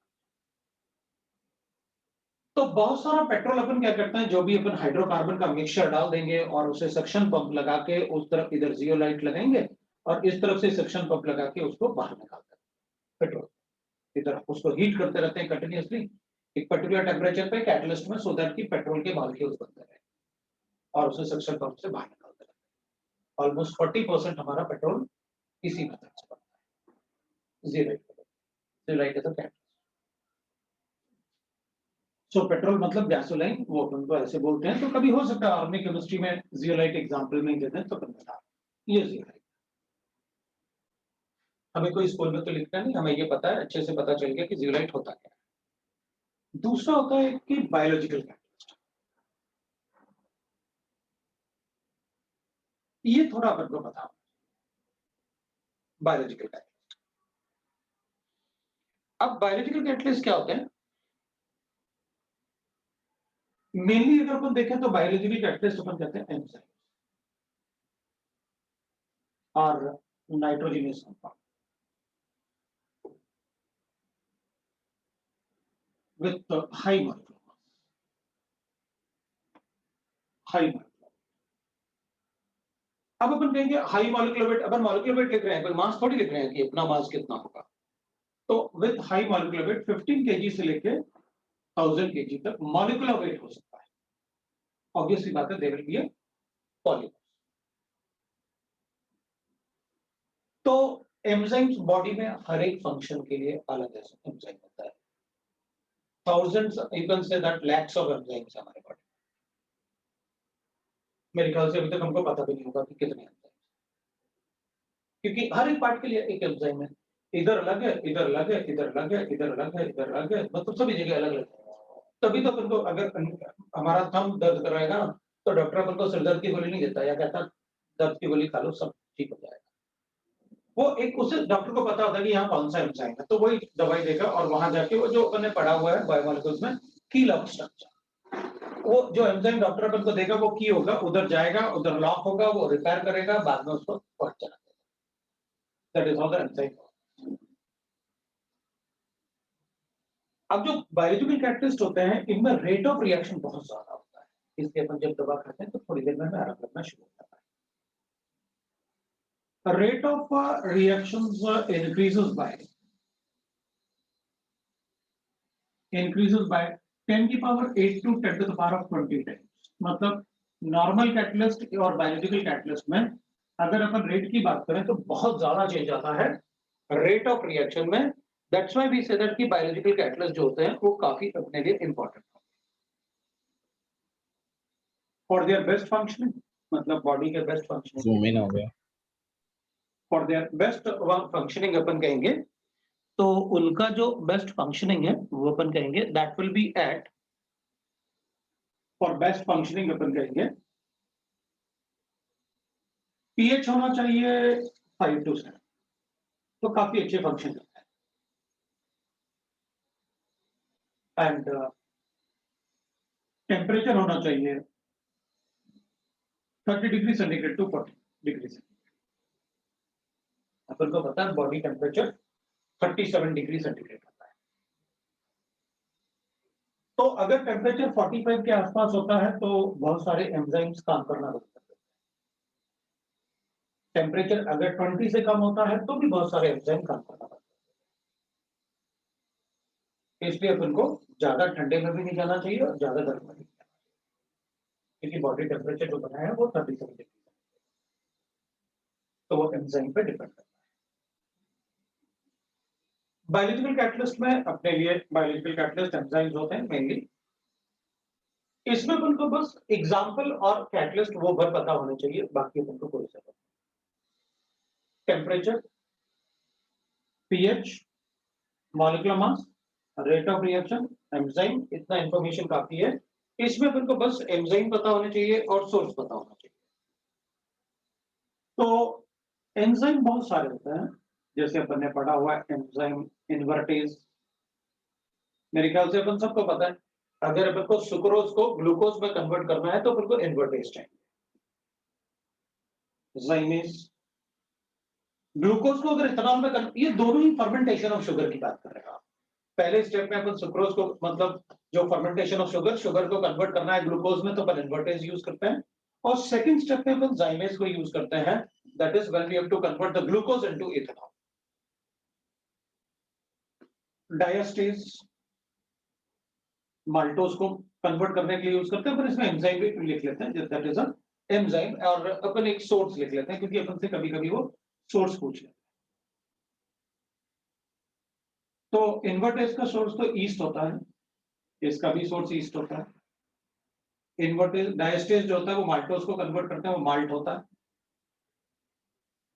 तो बहुत सारा पेट्रोल अपन क्या करते हैं, जो भी अपन हाइड्रोकार्बन का मिक्सचर डाल देंगे और उसे सक्शन पंप लगा के उस तरफ इधर जियोलाइट लगाएंगे और इस तरफ से सक्शन पंप लगा के उसको बाहर निकालते हैं पेट्रोल। इधर उसको हीट करते रहते हैं कंटिन्यूअसली एक पर्टिकुलर टेम्परेचर पे कैटलिस्ट में, सो दैट कि पेट्रोल के मॉलिक्यूल्स बनते रहे और उसे सक्शन पंप से बाहर निकालते रहते हैं। ऑलमोस्ट 40% हमारा पेट्रोल इसी मेथड से बनता है, zeolite is a catalyst. So petrol मतलब गैसोलाइन, वो अपन को ऐसे बोलते हैं। तो कभी हो सकता है ऑर्गेनिक केमिस्ट्री में जियोलाइट एग्जांपल में देते हैं, तो अपन बता ये जियोलाइट। हमें कोई स्कूल में तो लिखना नहीं, हमें ये पता है, अच्छे से पता चल गया कि जियोलाइट होता क्या है। दूसरा होता है कि बायोलॉजिकल कैटलिस्ट, ये थोड़ा अपन को पता होगा बायोलॉजिकल कैटलिस्ट। अब बायोलॉजिकल कैटलिस्ट क्या होते हैं, मेनली अगर अपन देखें तो बायोलॉजिकल कैटलिस्ट अपन कहते हैं एंजाइम और nitrogenous compound with high molecular mass, high molecular। अब अपन कहेंगे हाई मॉलिक्यूलर वेट, अपन मॉलिक्यूलर वेट लिख रहे हैं, कोई मास थोड़ी लिख रहे हैं कि अपना मास कितना होगा। तो with high molecular weight 15 kg से लेके 1000 kg तक मॉलिक्यूलर वेट हो सकता है। ऑब्वियसली बात है, they will be a polymers. तो एंजाइम्स बॉडी में हर एक फंक्शन के लिए अलग एंजाइम होता है। Thousands, you can say that lakhs of enzymes हमारे बॉडी। मेरे ख्याल से अभी तक हमको पता भी नहीं होगा कि कितने एंजाइम, क्योंकि हर एक पार्ट के लिए एक एंजाइम है। इधर अलग है, इधर अलग है, इधर अलग है, इधर अलग है, इधर अलग है, मतलब सभी जगह अलग अलग है। तभी तो अपन को अगर हमारा थंब दर्द कराएगा ना, तो डॉक्टर अपन को सिर दर्द की गोली नहीं देता या कहता दर्द की गोली खा लो सब ठीक हो जाएगा। वो एक उसे डॉक्टर को पता होता है कि यहाँ कौन सा एंजाइम है, तो वही दवाई देगा और वहां जाके वो जो अपन ने पढ़ा हुआ है बायोमोलिक्यूल्स में की लॉक स्ट्रक्चर, वो जो एंजाइम डॉक्टर अपन को देगा वो की होगा, उधर जाएगा, उधर लॉक होगा, वो रिपेयर करेगा, बाद में उसको पहुंच चला देगा। That is how the enzyme. अब जो बायोलॉजिकल कैटलिस्ट होते हैं इनमें रेट ऑफ रिएक्शन बहुत ज्यादा होता है, इसलिए अपन जब दवा खाते हैं तो थोड़ी देर में आराम करना शुरू हो जाता है। Rate of reactions increases by 10 की power 8 to 10 to the power of 20 times। मतलब नॉर्मल कैटलिस्ट और बायोलॉजिकल कैटलिस्ट में अगर अपन रेट की बात करें तो बहुत ज्यादा चेंज आता है रेट ऑफ रिएक्शन में। That's why we say that कि बायोलॉजिकल कैटलिस्ट जो होते हैं वो काफी अपने लिए इंपॉर्टेंट है फॉर देयर बेस्ट फंक्शनिंग, मतलब बॉडी के बेस्ट फंक्शनिंग। जूम इन हो गया। फॉर देयर बेस्ट फंक्शनिंग अपन कहेंगे, तो उनका जो बेस्ट फंक्शनिंग है वो अपन कहेंगे that will be at, for best functioning अपन कहेंगे पीएच होना चाहिए 5 to 7, तो काफी अच्छे फंक्शन करता है। एंड टेम्परेचर होना चाहिए 30 degree centigrade to 40 degree centigrade. अपन को पता है बॉडी टेम्परेचर 37 डिग्री सेंटीग्रेड होता है, तो अगर टेम्परेचर 45 के आसपास होता है तो बहुत सारे एंजाइम्स काम करना बंद कर देते हैं। टेम्परेचर अगर 20 से कम होता है तो भी बहुत सारे एंजाइम काम करना बंद कर देते हैं। इसलिए अपन को ज्यादा ठंडे में भी नहीं जाना चाहिए और ज्यादा गर्म में भी नहीं जाना चाहिए, क्योंकि बॉडी टेम्परेचर जो बनाया है वो 37 डिग्री, तो वो एंजाइम पे डिपेंड करता है। बायोलॉजिकल कैटलिस्ट में अपने लिए बायोलॉजिकल कैटलिस्ट एंजाइम्स होते हैं मेनली। इसमें अपन को बस एग्जांपल और कैटलिस्ट वो भर पता होने चाहिए, बाकी अपन को कोई जरूरत नहीं। Temperature, pH, molecular mass, rate of reaction, enzyme, इतना इंफॉर्मेशन काफी है। इसमें अपन को बस एंजाइम पता होने चाहिए और सोर्स पता होना चाहिए। तो एंजाइम बहुत सारे होते हैं, जैसे अपन ने पढ़ा हुआ है एंजाइम इन्वर्टेज। मेरे ख्याल से अपन सबको पता है अगर अपन को सुक्रोज को ग्लूकोज में कन्वर्ट करना है तो अपन को इन्वर्टेज चाहिए। ज़ाइमेज, ग्लूकोज को अगर इथेनॉल में ये दोनों ही फर्मेंटेशन ऑफ शुगर की बात कर रहे हैं। पहले स्टेप में अपन सुक्रोज को, मतलब जो फर्मेंटेशन ऑफ शुगर को कन्वर्ट करना है ग्लूकोज में, तो अपन इन्वर्टेज यूज करते हैं। और सेकंड स्टेप में अपन ज़ाइमेज को यूज करते हैं, that is when we have to convert the glucose into ethanol. Diastase maltose को कन्वर्ट करने के लिए यूज करते हैं, पर इसमें एंजाइम भी लिख लेते हैं, दैट इज अ एंजाइम, और अपन एक सोर्स लिख लेते हैं क्योंकि अपन से कभी-कभी वो सोर्स पूछ लेते हैं। तो इन्वर्टेज का सोर्स तो ईस्ट होता है, इसका भी सोर्स ईस्ट होता है। इन्वर्टेज डायस्टेज जो होता है वो माल्टोज को कन्वर्ट करते हैं, वो माल्ट होता है,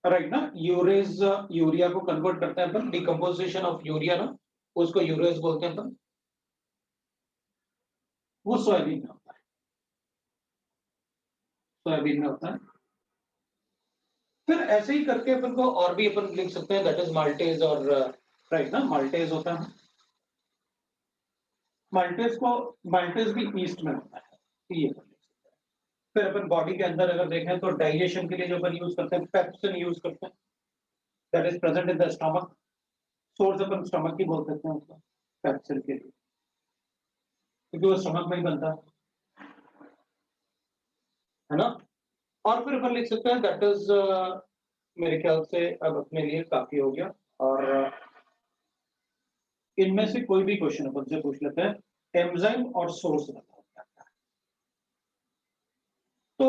राइट ना। यूरेज यूरिया को कन्वर्ट करते हैं अपन, डिकम्पोजिशन ऑफ यूरिया ना, उसको यूरेज बोलते हैं अपन, वो सोयाबीन में होता है, सोयाबीन में होता है। फिर ऐसे ही करके अपन को और भी अपन लिख सकते हैं, दैट इज माल्टेज, और राइट ना, माल्टेज होता है। माल्टेज भी ईस्ट में होता है, ये अपन लिख सकते हैं। फिर अपन बॉडी के अंदर अगर देखें तो डाइजेशन के लिए जो अपन यूज करते हैं पेप्सिन यूज करते हैं, that is present in the stomach. Source upon stomach की बोल सकते हैं उसका, पेप्सिन के लिए, क्योंकि वो स्टमक में ही बनता है ना। और फिर अपन लिख सकते हैं दैट इज, मेरे ख्याल से अब अपने लिए काफी हो गया, और इनमें से कोई भी क्वेश्चन अपन से पूछ लेते हैं, एंजाइम और सोर्स बताओ क्या है। तो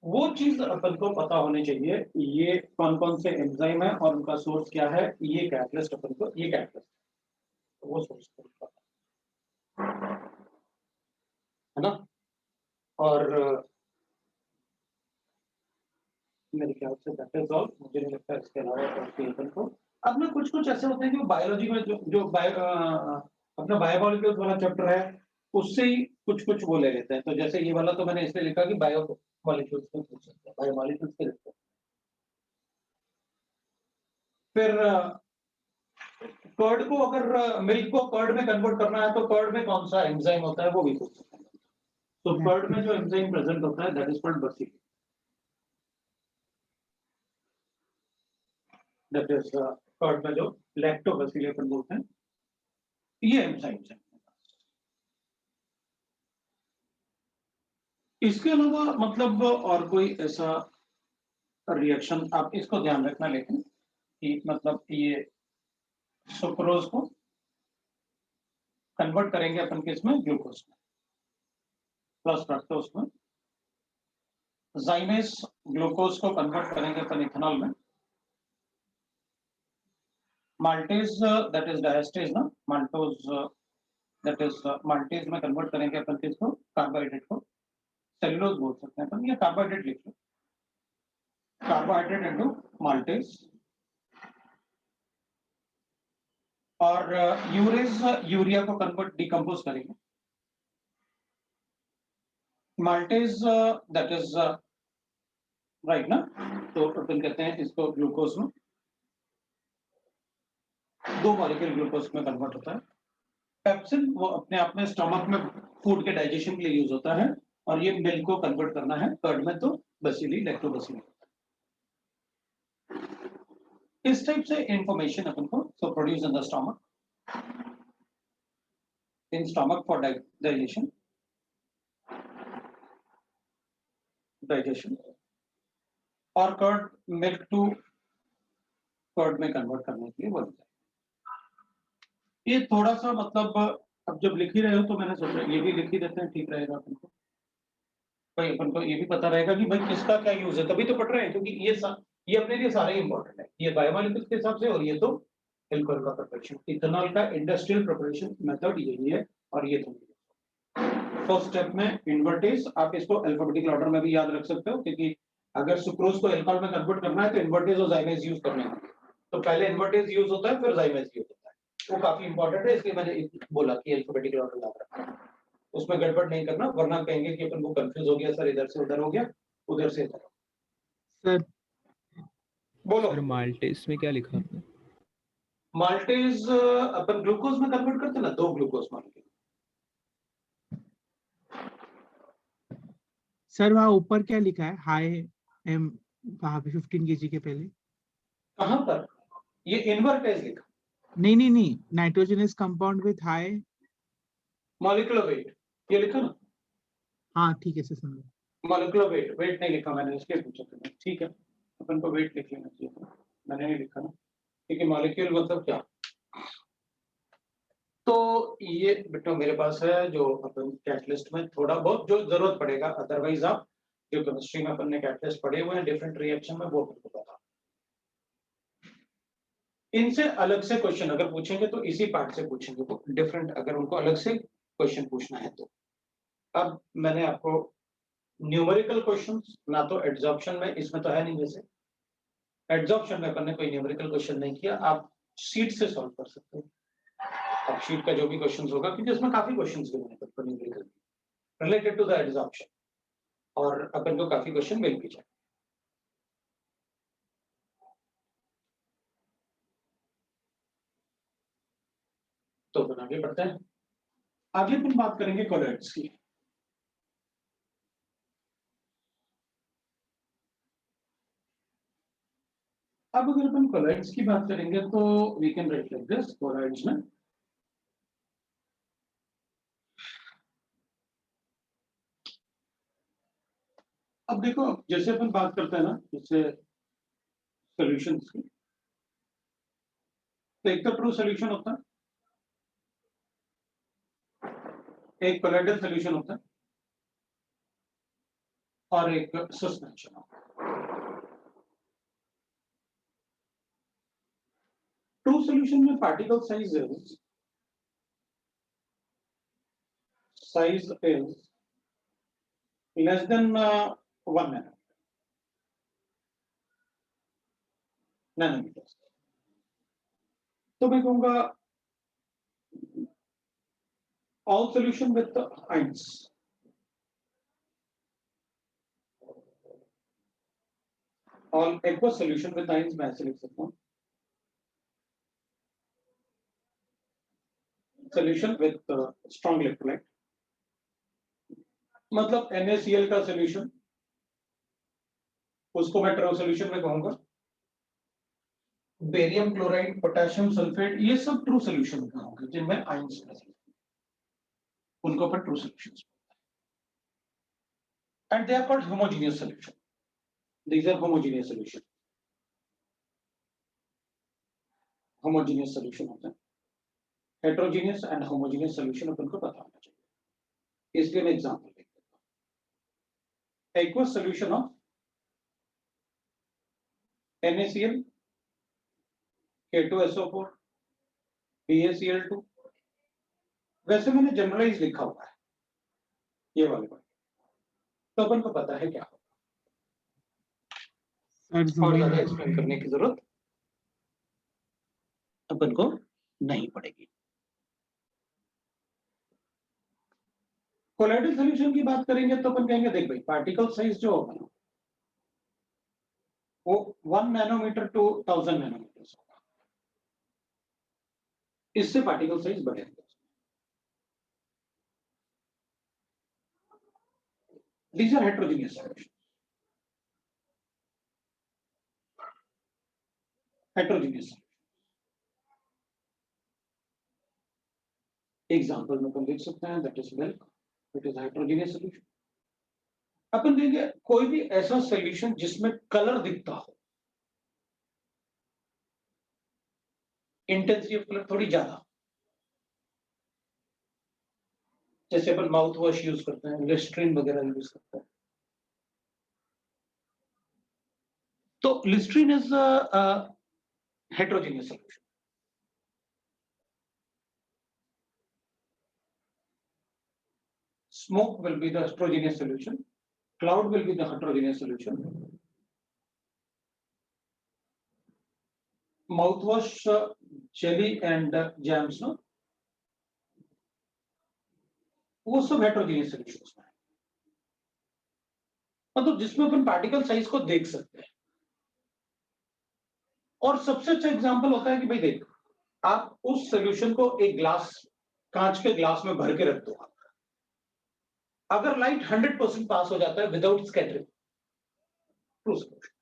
वो चीज अपन को पता होनी चाहिए, ये कौन कौन से एंजाइम है और उनका सोर्स क्या है, ये कैटलिस्ट अपन को, ये कैटलिस्ट तो वो सोर्स पता है ना। और मेरे ख्याल से दैट इज ऑल, मुझे नहीं लगता इसके अलावा अपन को। अब ना कुछ कुछ ऐसे होते हैं जो बायोलॉजी में जो अपना बायोमॉलिक्यूल्स वाला चैप्टर है उससे ही कुछ कुछ वो ले लेते हैं। तो जैसे ये वाला तो मैंने इसलिए लिखा कि बायोमॉलिक्यूल्स में पूछ सकते हैं, बायोमॉलिक्यूल्स के लिखते हैं। फिर कर्ड को अगर मिल्क को कर्ड में कन्वर्ट करना है तो कर्ड में कौन सा एंजाइम होता है वो भी पूछ सकते हैं। तो कर्ड में जो एंजाइम प्रेजेंट होता है that is called bacilli, that is curd में जो लैक्टोबैसिली अपन बोलते हैं, ये एंजाइम्स हैं। इसके अलावा मतलब और कोई ऐसा रिएक्शन आप इसको ध्यान रखना, लेकिन कि मतलब ये सुक्रोज को कन्वर्ट करेंगे अपन किस में, ग्लूकोज में, प्लस फ्रक्टोज में। जाइमेज ग्लूकोज को कन्वर्ट करेंगे अपन इथेनॉल में। माल्टेज दैट इज डायस्टेज ना, माल्टोज दैट इज माल्टेज में कन्वर्ट करेंगे अपन किसको, कार्बोहाइड्रेट को। सेलुलोज बोल सकते हैं अपन, ये कार्बोहाइड्रेट लिख लो, कार्बोहाइड्रेट इनटू माल्टेज। और यूरेज यूरिया को कन्वर्ट डिकम्पोज करेंगे। माल्टेज दैट इज राइट ना, तो अपन कहते हैं इसको ग्लूकोज में, 2 मॉलिक्यूल ग्लूकोज में कन्वर्ट होता है। पेप्सिन वो अपने आप में स्टमक में फूड के डाइजेशन के लिए यूज होता है, और ये मिल्क को कन्वर्ट करना है कर्ड में, तो बसिली लैक्टोबैसिली। इस टाइप से इंफॉर्मेशन अपन को so produce in the stomach, in stomach for digestion और कर्ड मिल्क टू कर्ड में कन्वर्ट करने के लिए बोलते हैं। ये थोड़ा सा मतलब अब जब लिख ही रहे हो तो मैंने सोचा ये भी लिख ही देते हैं, ठीक रहेगा अपन को, भाई अपन को ये भी पता रहेगा कि भाई किसका क्या यूज है, तभी तो पढ़ रहे हैं, क्योंकि ये अपने लिए सारे इंपॉर्टेंट है, ये बायोमोलिक्यूल्स के हिसाब से, और ये तो एल्कोहल का प्रिपरेशन, इथेनॉल का इंडस्ट्रियल प्रिपरेशन मेथड यही है। और ये तो फर्स्ट स्टेप में इन्वर्टेज, आप इसको अल्फाबेटिकल ऑर्डर में भी याद रख सकते हो, क्योंकि अगर सुक्रोज को अल्कोहल में कन्वर्ट करना है तो इन्वर्टेज और जाइमेज यूज करने हैं, तो पहले इन्वर्टेज यूज होता है फिर जाइमेज यूज होता है, वो काफी इंपॉर्टेंट है, इसलिए मैंने बोला कि अल्फाबेटिकल ऑर्डर याद रखना, उसमें गड़बड़ नहीं करना, वरना कहेंगे कि अपन को कंफ्यूज हो गया सर, इधर से उधर हो गया, उधर से इधर। सर बोलो। सर माल्टेज में क्या लिखा आपने? माल्टेज अपन ग्लूकोज में कन्वर्ट करते ना, 2 ग्लूकोज मॉलिक्यूल। सर वहाँ ऊपर क्या लिखा है, हाई एम, वहाँ पे 15 kg के पहले? कहां पर? ये इन्वर्टेज लिखा, नहीं, nitrogenous compound with high molecular weight, ये लिखा ना। हाँ ठीक है सर, समझो। मॉलिक्यूलर वेट, वेट नहीं लिखा मैंने, इसके पूछा था, ठीक है, अपन को वेट लिख लेना चाहिए था, मैंने नहीं लिखा ना, क्योंकि मॉलिक्यूल मतलब क्या। तो ये बेटा मेरे पास है जो अपन कैटलिस्ट में थोड़ा बहुत जो जरूरत पड़ेगा, अदरवाइज आप जो केमिस्ट्री में अपन ने कैटलिस्ट पढ़े हुए हैं डिफरेंट रिएक्शन में, वो आपको पता। इनसे अलग से क्वेश्चन अगर पूछेंगे तो इसी पार्ट से पूछेंगे, वो डिफरेंट अगर उनको अलग से क्वेश्चन पूछना है तो। अब मैंने आपको न्यूमेरिकल क्वेश्चंस ना तो एड्सॉर्प्शन में, इसमें तो है नहीं, जैसे एड्सॉर्प्शन में अपन ने कोई न्यूमेरिकल क्वेश्चन नहीं किया, आप शीट से सॉल्व कर सकते हो। अब शीट का जो भी क्वेश्चंस होगा, क्योंकि इसमें काफी क्वेश्चंस भी हैं numerical related to the adsorption, और अपन को काफी क्वेश्चन मिल भी जाए। तो अपन आगे बढ़ते हैं। आगे अपन बात करेंगे कोलॉइड्स की। अब अगर अपन कोलॉइड्स की बात करेंगे तो we can write like this, colloids में अब देखो, जैसे अपन बात करते हैं ना जैसे सॉल्यूशंस की, तो एक तो ट्रू सॉल्यूशन होता है, एक कोलॉइडल सॉल्यूशन होता है, और एक सस्पेंशन होता है। ट्रू सॉल्यूशन में particle size is less than 1 nanometer. तो मैं कहूंगा all solution with ions, all aqueous solution with ions मैं ऐसे लिख सकता हूं, solution with strong electrolyte. मतलब NaCl का solution उसको मैं ट्रू सॉल्यूशन में कहूंगा, बेरियम क्लोराइड, पोटेशियम सल्फेट, ये सब ट्रू सॉल्यूशन में कहूंगा जिनमें आयंस प्रेजेंट, उनको अपन true solutions, and they are called homogeneous solution. These are homogeneous solution. Homogeneous solution होता है, heterogeneous and homogeneous solution अपन को पता होना चाहिए. इसलिए मैं एग्जांपल देख देता हूं. Aqueous solution of NaCl, K2SO4, BaCl2. वैसे मैंने जनरलाइज लिखा हुआ है ये वाले बात, तो अपन को पता है क्या हो, और ज्यादा एक्सप्लेन करने की जरूरत अपन को नहीं पड़ेगी. कोलाइडल सॉल्यूशन की बात करेंगे तो अपन कहेंगे देख भाई, पार्टिकल साइज जो होगा वो 1 नैनोमीटर टू 1000 नैनोमीटर होगा, इससे पार्टिकल साइज बढ़ेगा. These are heterogeneous solutions. Heterogeneous solutions. Example में अपन देख सकते हैं, that is milk, it is a heterogeneous solution. अपन देखेंगे कोई भी ऐसा सॉल्यूशन जिसमें कलर दिखता हो, इंटेंसिटी ऑफ कलर थोड़ी ज्यादा, जैसे अपन माउथ वॉश यूज करते हैं, लिस्ट्रीन वगैरह यूज करते हैं, तो Listerine is heterogeneous solution. Smoke will be the heterogeneous solution. Cloud will be the heterogeneous solution. Mouthwash, jelly and jams, no? वो सब heterogeneous solutions हैं. मतलब जिसमें अपन पार्टिकल साइज को देख सकते हैं. और सबसे अच्छा एग्जांपल होता है कि भाई देख, आप उस सॉल्यूशन को एक ग्लास, कांच के ग्लास में भर के रख दो, अगर लाइट 100% पास हो जाता है विदाउट स्कैटरिंग, ट्रू सॉल्यूशन.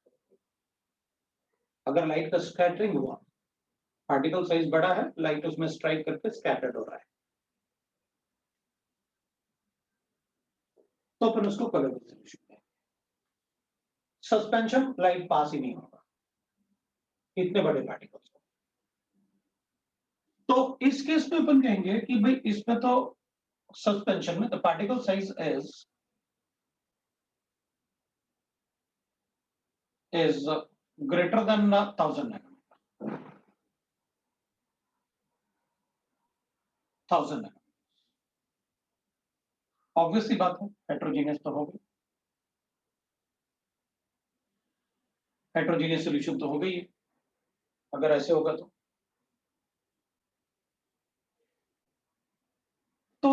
अगर लाइट का स्कैटरिंग हुआ, पार्टिकल साइज बड़ा है, लाइट उसमें स्ट्राइक करके स्कैटर्ड हो रहा है, तो अपन उसको कलरफुल सॉल्यूशन कहेंगे. सस्पेंशन, लाइट पास ही नहीं होगा इतने बड़े पार्टिकल्स को, तो इस केस में अपन कहेंगे कि भाई इसमें तो सस्पेंशन में the particle size is greater than 1000 nanometer. 1000 nanometer. Obviously बात है, हेट्रोजीनियस तो हो गई, हेट्रोजीनियस सॉल्यूशन तो हो गई है अगर ऐसे होगा तो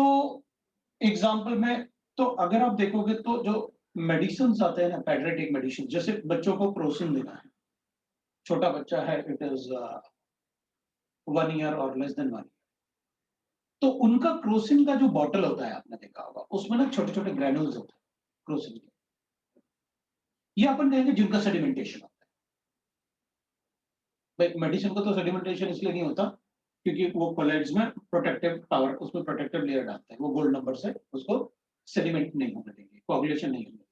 एग्जाम्पल में, तो अगर आप देखोगे तो जो मेडिसिन आते हैं ना, पेडियाट्रिक मेडिसिन, जैसे बच्चों को क्रोसिन देना है, छोटा बच्चा है, इट इज 1 ईयर और लेस देन 1 ईयर, तो उनका क्रोसिन का जो बॉटल होता है आपने देखा होगा, उसमें ना छोटे छोटे ग्रैन्यूल्स होते हैं क्रोसिन के, ये अपन कहेंगे जिनका सेडिमेंटेशन होता है. मेडिसिन को तो सेडिमेंटेशन इसलिए नहीं होता क्योंकि वो कोलाइड्स में प्रोटेक्टिव पावर, उसमें प्रोटेक्टिव लेयर डालते हैं, वो गोल्ड नंबर से उसको सेडिमेंट नहीं होने देंगे, कोagulation नहीं होने देंगे.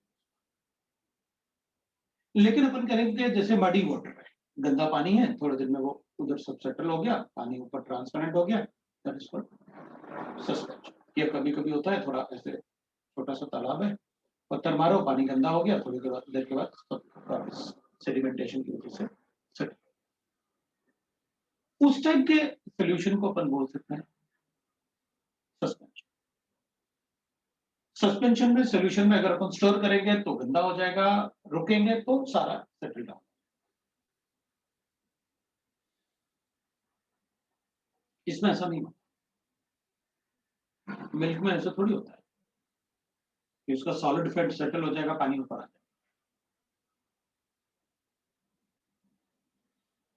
लेकिन अपन करेंगे जैसे मडी वाटर है, गंदा पानी है, थोड़े दिन में वो उधर सब सेटल हो गया, पानी ऊपर ट्रांसपेरेंट हो गया, दैट इज कॉल्ड सस्पेंशन. ये कभी कभी होता है, थोड़ा ऐसे छोटा सा तालाब है, पत्थर मारो, पानी गंदा हो गया, थोड़ी देर के बाद सेडिमेंटेशन की वजह से सेटल, उस टाइप के सॉल्यूशन को अपन बोल सकते हैं सस्पेंशन. सस्पेंशन में सॉल्यूशन में अगर अपन स्टोर करेंगे तो गंदा हो जाएगा, रुकेंगे तो सारा सेटल डाउन. इसमें ऐसा नहीं होता, मिल्क में ऐसा थोड़ी होता है कि उसका सॉलिड फैट सेटल हो जाएगा, पानी ऊपर आ जाएगा.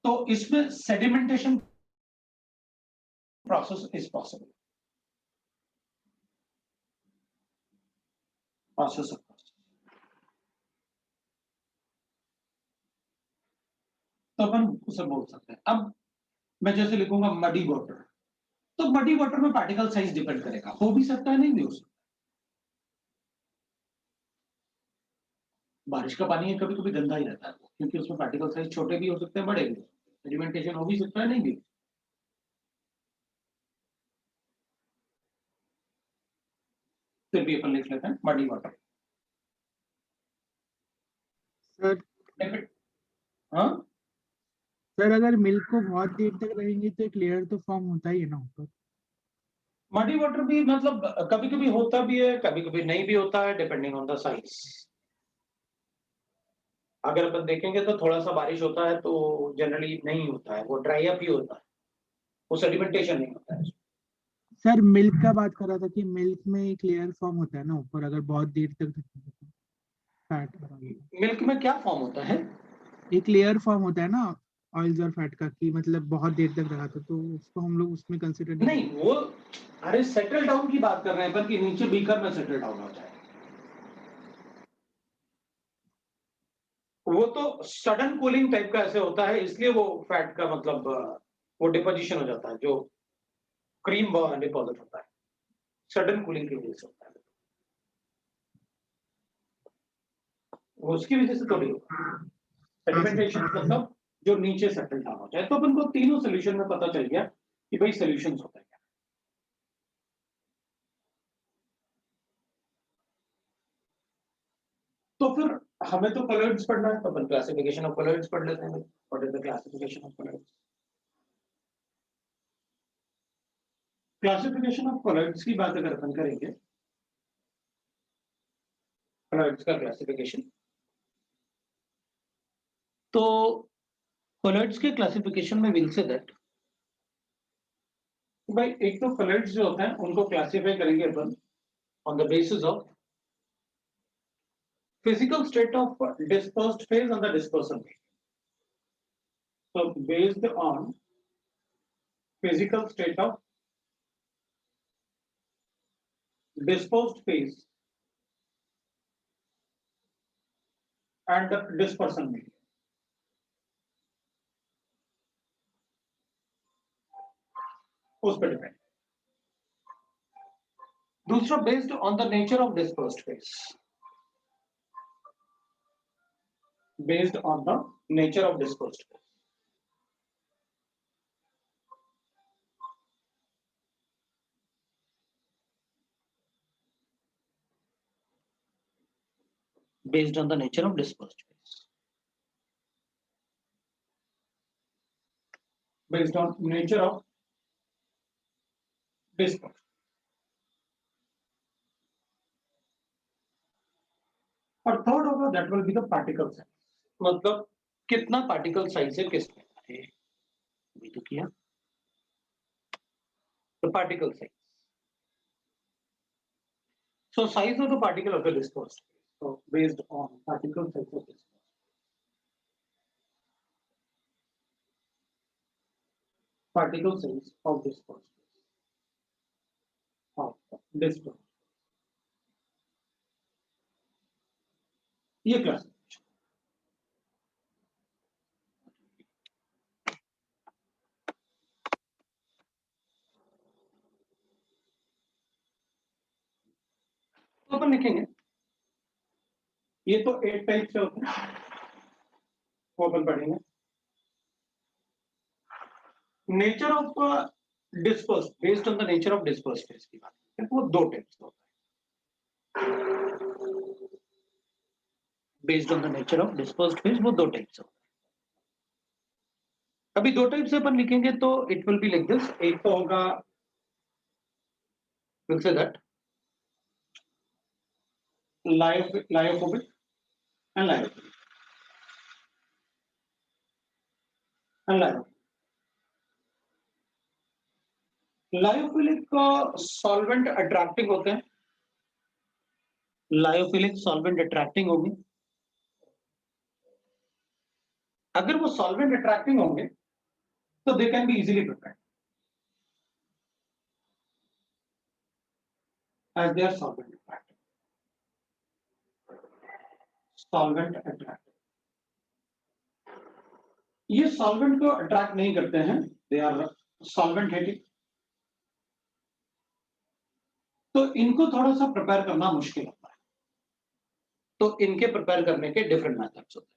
तो इसमें sedimentation process is possible. Passes across. तो अपन उसे बोल सकते हैं। अब मैं जैसे लिखूंगा मडी वाटर, तो मडी वाटर में पार्टिकल साइज डिपेंड करेगा, हो भी सकता है नहीं भी हो सकता। बारिश का पानी है कभी कभी गंदा ही रहता है क्योंकि उसमें पार्टिकल साइज छोटे भी हो सकते हैं, बड़े भी हो सकते हैं, सेडिमेंटेशन हो भी सकता है नहीं भी। फिर भी अपन लिख लेते हैं मडी वाटर। सर हाँ सर अगर मिल्क को बहुत देर तक रहेंगे तो एक लेयर तो फॉर्म होता ही है ना ऊपर। मडी वाटर भी मतलब कभी कभी होता भी है, कभी कभी नहीं भी होता है, डिपेंडिंग ऑन द साइज। अगर अपन देखेंगे तो थोड़ा सा बारिश होता है तो जनरली नहीं होता है, वो ड्राई अप ही होता है, वो सेडिमेंटेशन नहीं होता है। सर मिल्क का बात कर रहा था कि मिल्क में एक लेयर फॉर्म होता है ना ऊपर, अगर बहुत देर तक रखेंगे तो फैट बनेगा। मिल्क में क्या फॉर्म होता है? एक लेयर फॉर्म होता है ना ऑयल्स और फैट का, कि मतलब बहुत देर तक रखा था तो उसको हम लोग उसमें कंसिडर नहीं नहीं वो, अरे सेटल डाउन की बात कर रहे हैं पर कि नीचे बीकर में सेटल डाउन हो जाए, वो तो सडन कूलिंग टाइप का ऐसे होता है, इसलिए वो फैट का मतलब वो डिपोजिशन हो जाता है, जो क्रीम डिपॉजिट होता है, सडन कूलिंग की वजह से होता है, वो उसकी वजह से थोड़ी सेडिमेंटेशन मतलब जो नीचे सेटल डाउन हो जाए। तो अपन को तीनों सोल्यूशन में पता चल गया कि भाई सोल्यूशंस होते हैं क्या। तो फिर हमें तो कलर्स पढ़ना है, तो अपन क्लासिफिकेशन ऑफ कलर्स पढ़ लेते हैं। What is the classification of colours? Classification of colours की बात अगर अपन करेंगे, कलर्स का क्लासिफिकेशन, तो कलर्स के क्लासिफिकेशन में विल से दैट भाई एक तो कलर्स जो होते हैं उनको क्लासिफाई करेंगे अपन on the basis of physical state of dispersed phase and the dispersion phase. So based on physical state of dispersed phase and the dispersion medium. उस पर डिपेंड। दूसरा based on the nature of dispersed phase, based on the nature of dispersed phase. Based on the nature of dispersed phase, based on nature of dispersed। और थर्ड होगा that will be the particle size, मतलब कितना पार्टिकल साइज है किसमें, अभी तो किया the particle size. So size of the particle of the dispersed phase. So based on particle size of dispersed, particle size of dispersed phase, of dispersed, ये क्लास। तो अपन लिखेंगे ये तो 8 टाइप से होते हैं, वो अपन पढ़ेंगे। Nature of dispersed, based on the nature of dispersed phase की बात है, वो 2 टाइप्स होता है। Based on the nature of dispersed phase वो 2 टाइप्स होता है। अभी 2 टाइप से अपन लिखेंगे तो it will be like this. एक तो होगा we'll say that lyophobic and lyophilic and lyophiलिक सॉल्वेंट अट्रैक्टिंग होते हैं, लायोफिलिक सॉल्वेंट अट्रैक्टिंग होंगे। अगर वो सॉल्वेंट अट्रैक्टिंग होंगे तो they can be easily prepared as they are solvent attracting। Solvent attract, ये सॉल्वेंट को अट्रैक्ट नहीं करते हैं, दे आर सॉल्वेंट हेटिंग। तो इनको थोड़ा सा प्रिपेयर करना मुश्किल होता है, तो इनके प्रिपेयर करने के डिफरेंट मेथड्स होते हैं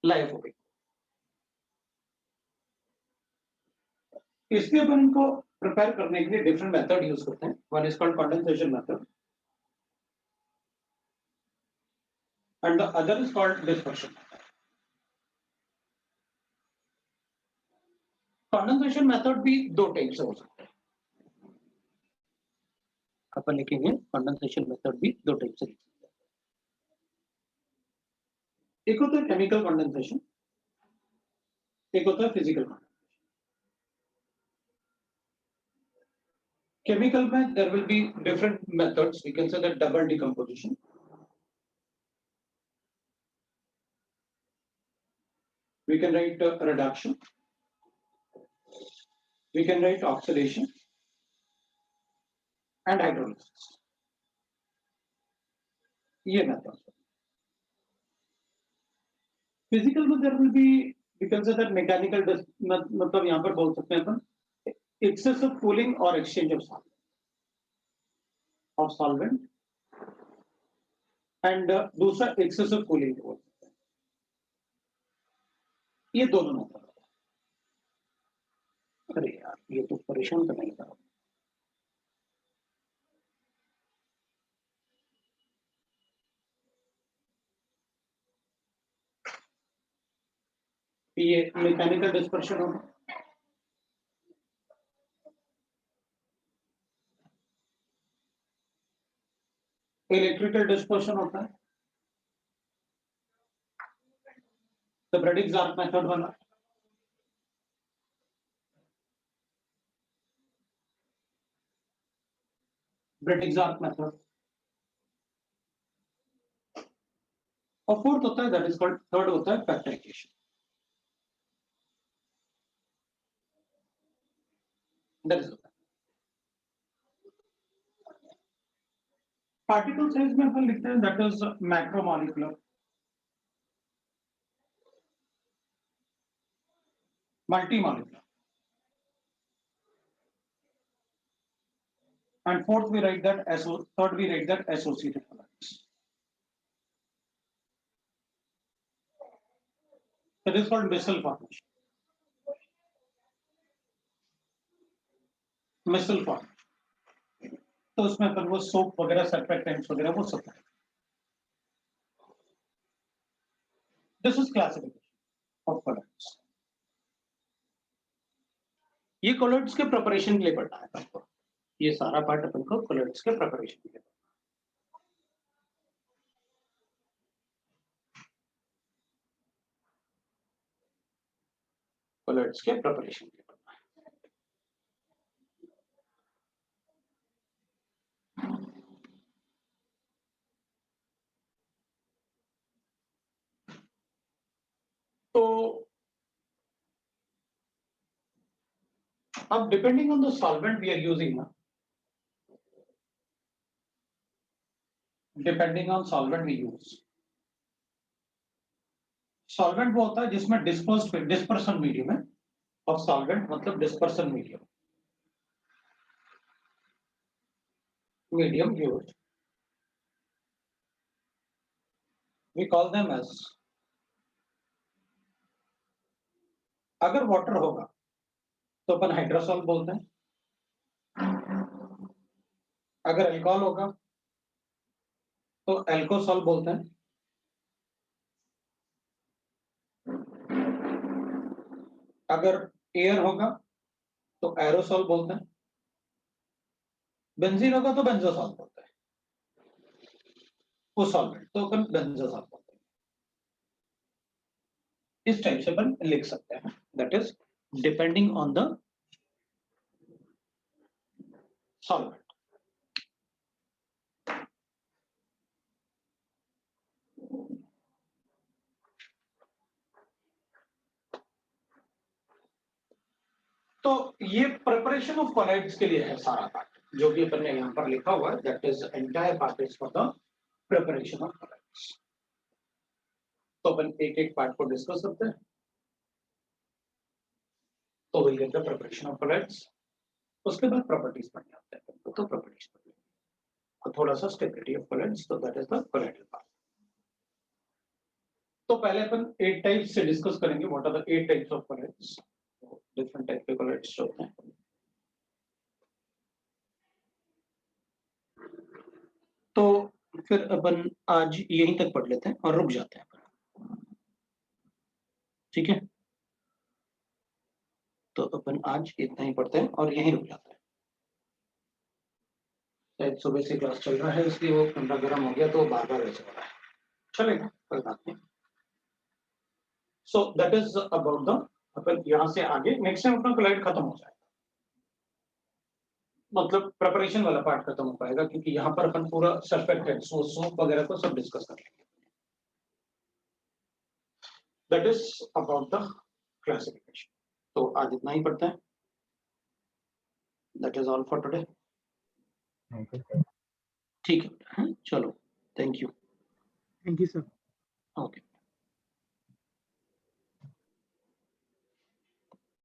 लाइफोबिक। इसलिए अपन इनको प्रिपेयर करने के लिए डिफरेंट मेथड यूज करते हैं। One is called condensation method and the other is called dispersion method. Condensation method भी दो टाइप से हो सकता है, अपन लिखेंगे कंडेंसेशन मेथड भी दो टाइप से लिख सकते हैं। एक होता है केमिकल कंडेंसेशन, एक होता है फिजिकल कंडेंसेशन। Chemical में there will be different methods. We can say that double decomposition. We can write reduction. We can write oxidation and hydrolysis. ये methods. Physical में there will be, we can say that mechanical, मतलब यहाँ पर बोल सकते हैं अपन excessive cooling or exchange of solvent and दूसरा excessive cooling बोल सकते हैं। ये दोनों मेथड होता है। अरे यार ये तो परेशान तो नहीं था। ये मैकेनिकल डिस्पर्शन होगा, इलेक्ट्रिकल डिस्पर्शन होता है, तो ब्रेडिक्स-ज़ार्क मेथड वाला, ब्रेडिक्स-ज़ार्क मेथड, और फोर्थ होता है दैट इज कॉल्ड, थर्ड होता है factorisation. That is particle size में अपन लिखते हैं that is macromolecular, multimolecular, and fourth we write that third we write that associated colloids. That is called micelle formation. Micelle formation. तो उसमें अपन वो सोप वगैरह सर्फेक्टेंट्स वगैरह वो सब है। This is classification of colloids. ये colloids के प्रिपरेशन के लिए पढ़ना है आपको, ये सारा पार्ट अपन को colloids के प्रिपरेशन के लिए, colloids के प्रिपरेशन के लिए पढ़ना है। तो अब depending on the solvent we are using ना, depending on solvent we use, solvent वो होता है जिसमें डिस्पर्सन मीडियम है, और सॉल्वेंट मतलब dispersion medium used, we call them as, अगर वाटर होगा तो अपन हाइड्रोसॉल बोलते हैं, अगर अल्कोहल होगा तो एल्कोसॉल बोलते हैं, अगर एयर होगा तो एरोसॉल बोलते हैं, बेंजीन होगा तो बेंजोसॉल बोलते हैं, वो सॉल्वेंट तो अपन बेंजोसॉल बोलते हैं। इस टाइप से अपन लिख सकते हैं, that is depending on the solvent. तो ये प्रिपरेशन ऑफ कॉलोइड्स के लिए है सारा पार्ट, जो भी अपन ने यहाँ पर लिखा हुआ है, that is entire part is for the preparation of colloids. तो अपन एक एक पार्ट को डिस्कस करते हैं। तो will get the preparation of colloids, उसके बाद प्रॉपर्टीज पढ़ने आते हैं, तो प्रॉपर्टीज पढ़ लेंगे और थोड़ा सा स्टेबिलिटी ऑफ कोलॉइड्स, तो that is the colloidal part. तो पहले अपन 8 टाइप्स से डिस्कस करेंगे, what are the 8 types of colloids, different type के कोलॉइड्स होते हैं। तो फिर अपन आज यहीं तक पढ़ लेते हैं और रुक जाते हैं, ठीक है। तो अपन आज इतना ही पढ़ते हैं और यहीं रुक जाते हैं। शायद सुबह से क्लास चल रहा है, इसलिए वो ठंडा गर्म हो गया तो बार बार ऐसे हो रहा है, चलेगा कोई बात नहीं। So that is about the, अपन यहाँ से आगे नेक्स्ट टाइम अपना कोलॉइड खत्म हो जाएगा, मतलब प्रिपरेशन वाला पार्ट खत्म हो पाएगा, क्योंकि यहाँ पर अपन पूरा सर्फेक्टेंट सोप वगैरह को सब डिस्कस कर लेंगे। That is about the classification. तो आज इतना ही पढ़ते हैं। That is all for today. ठीक है, चलो, thank you. Thank you sir. Okay.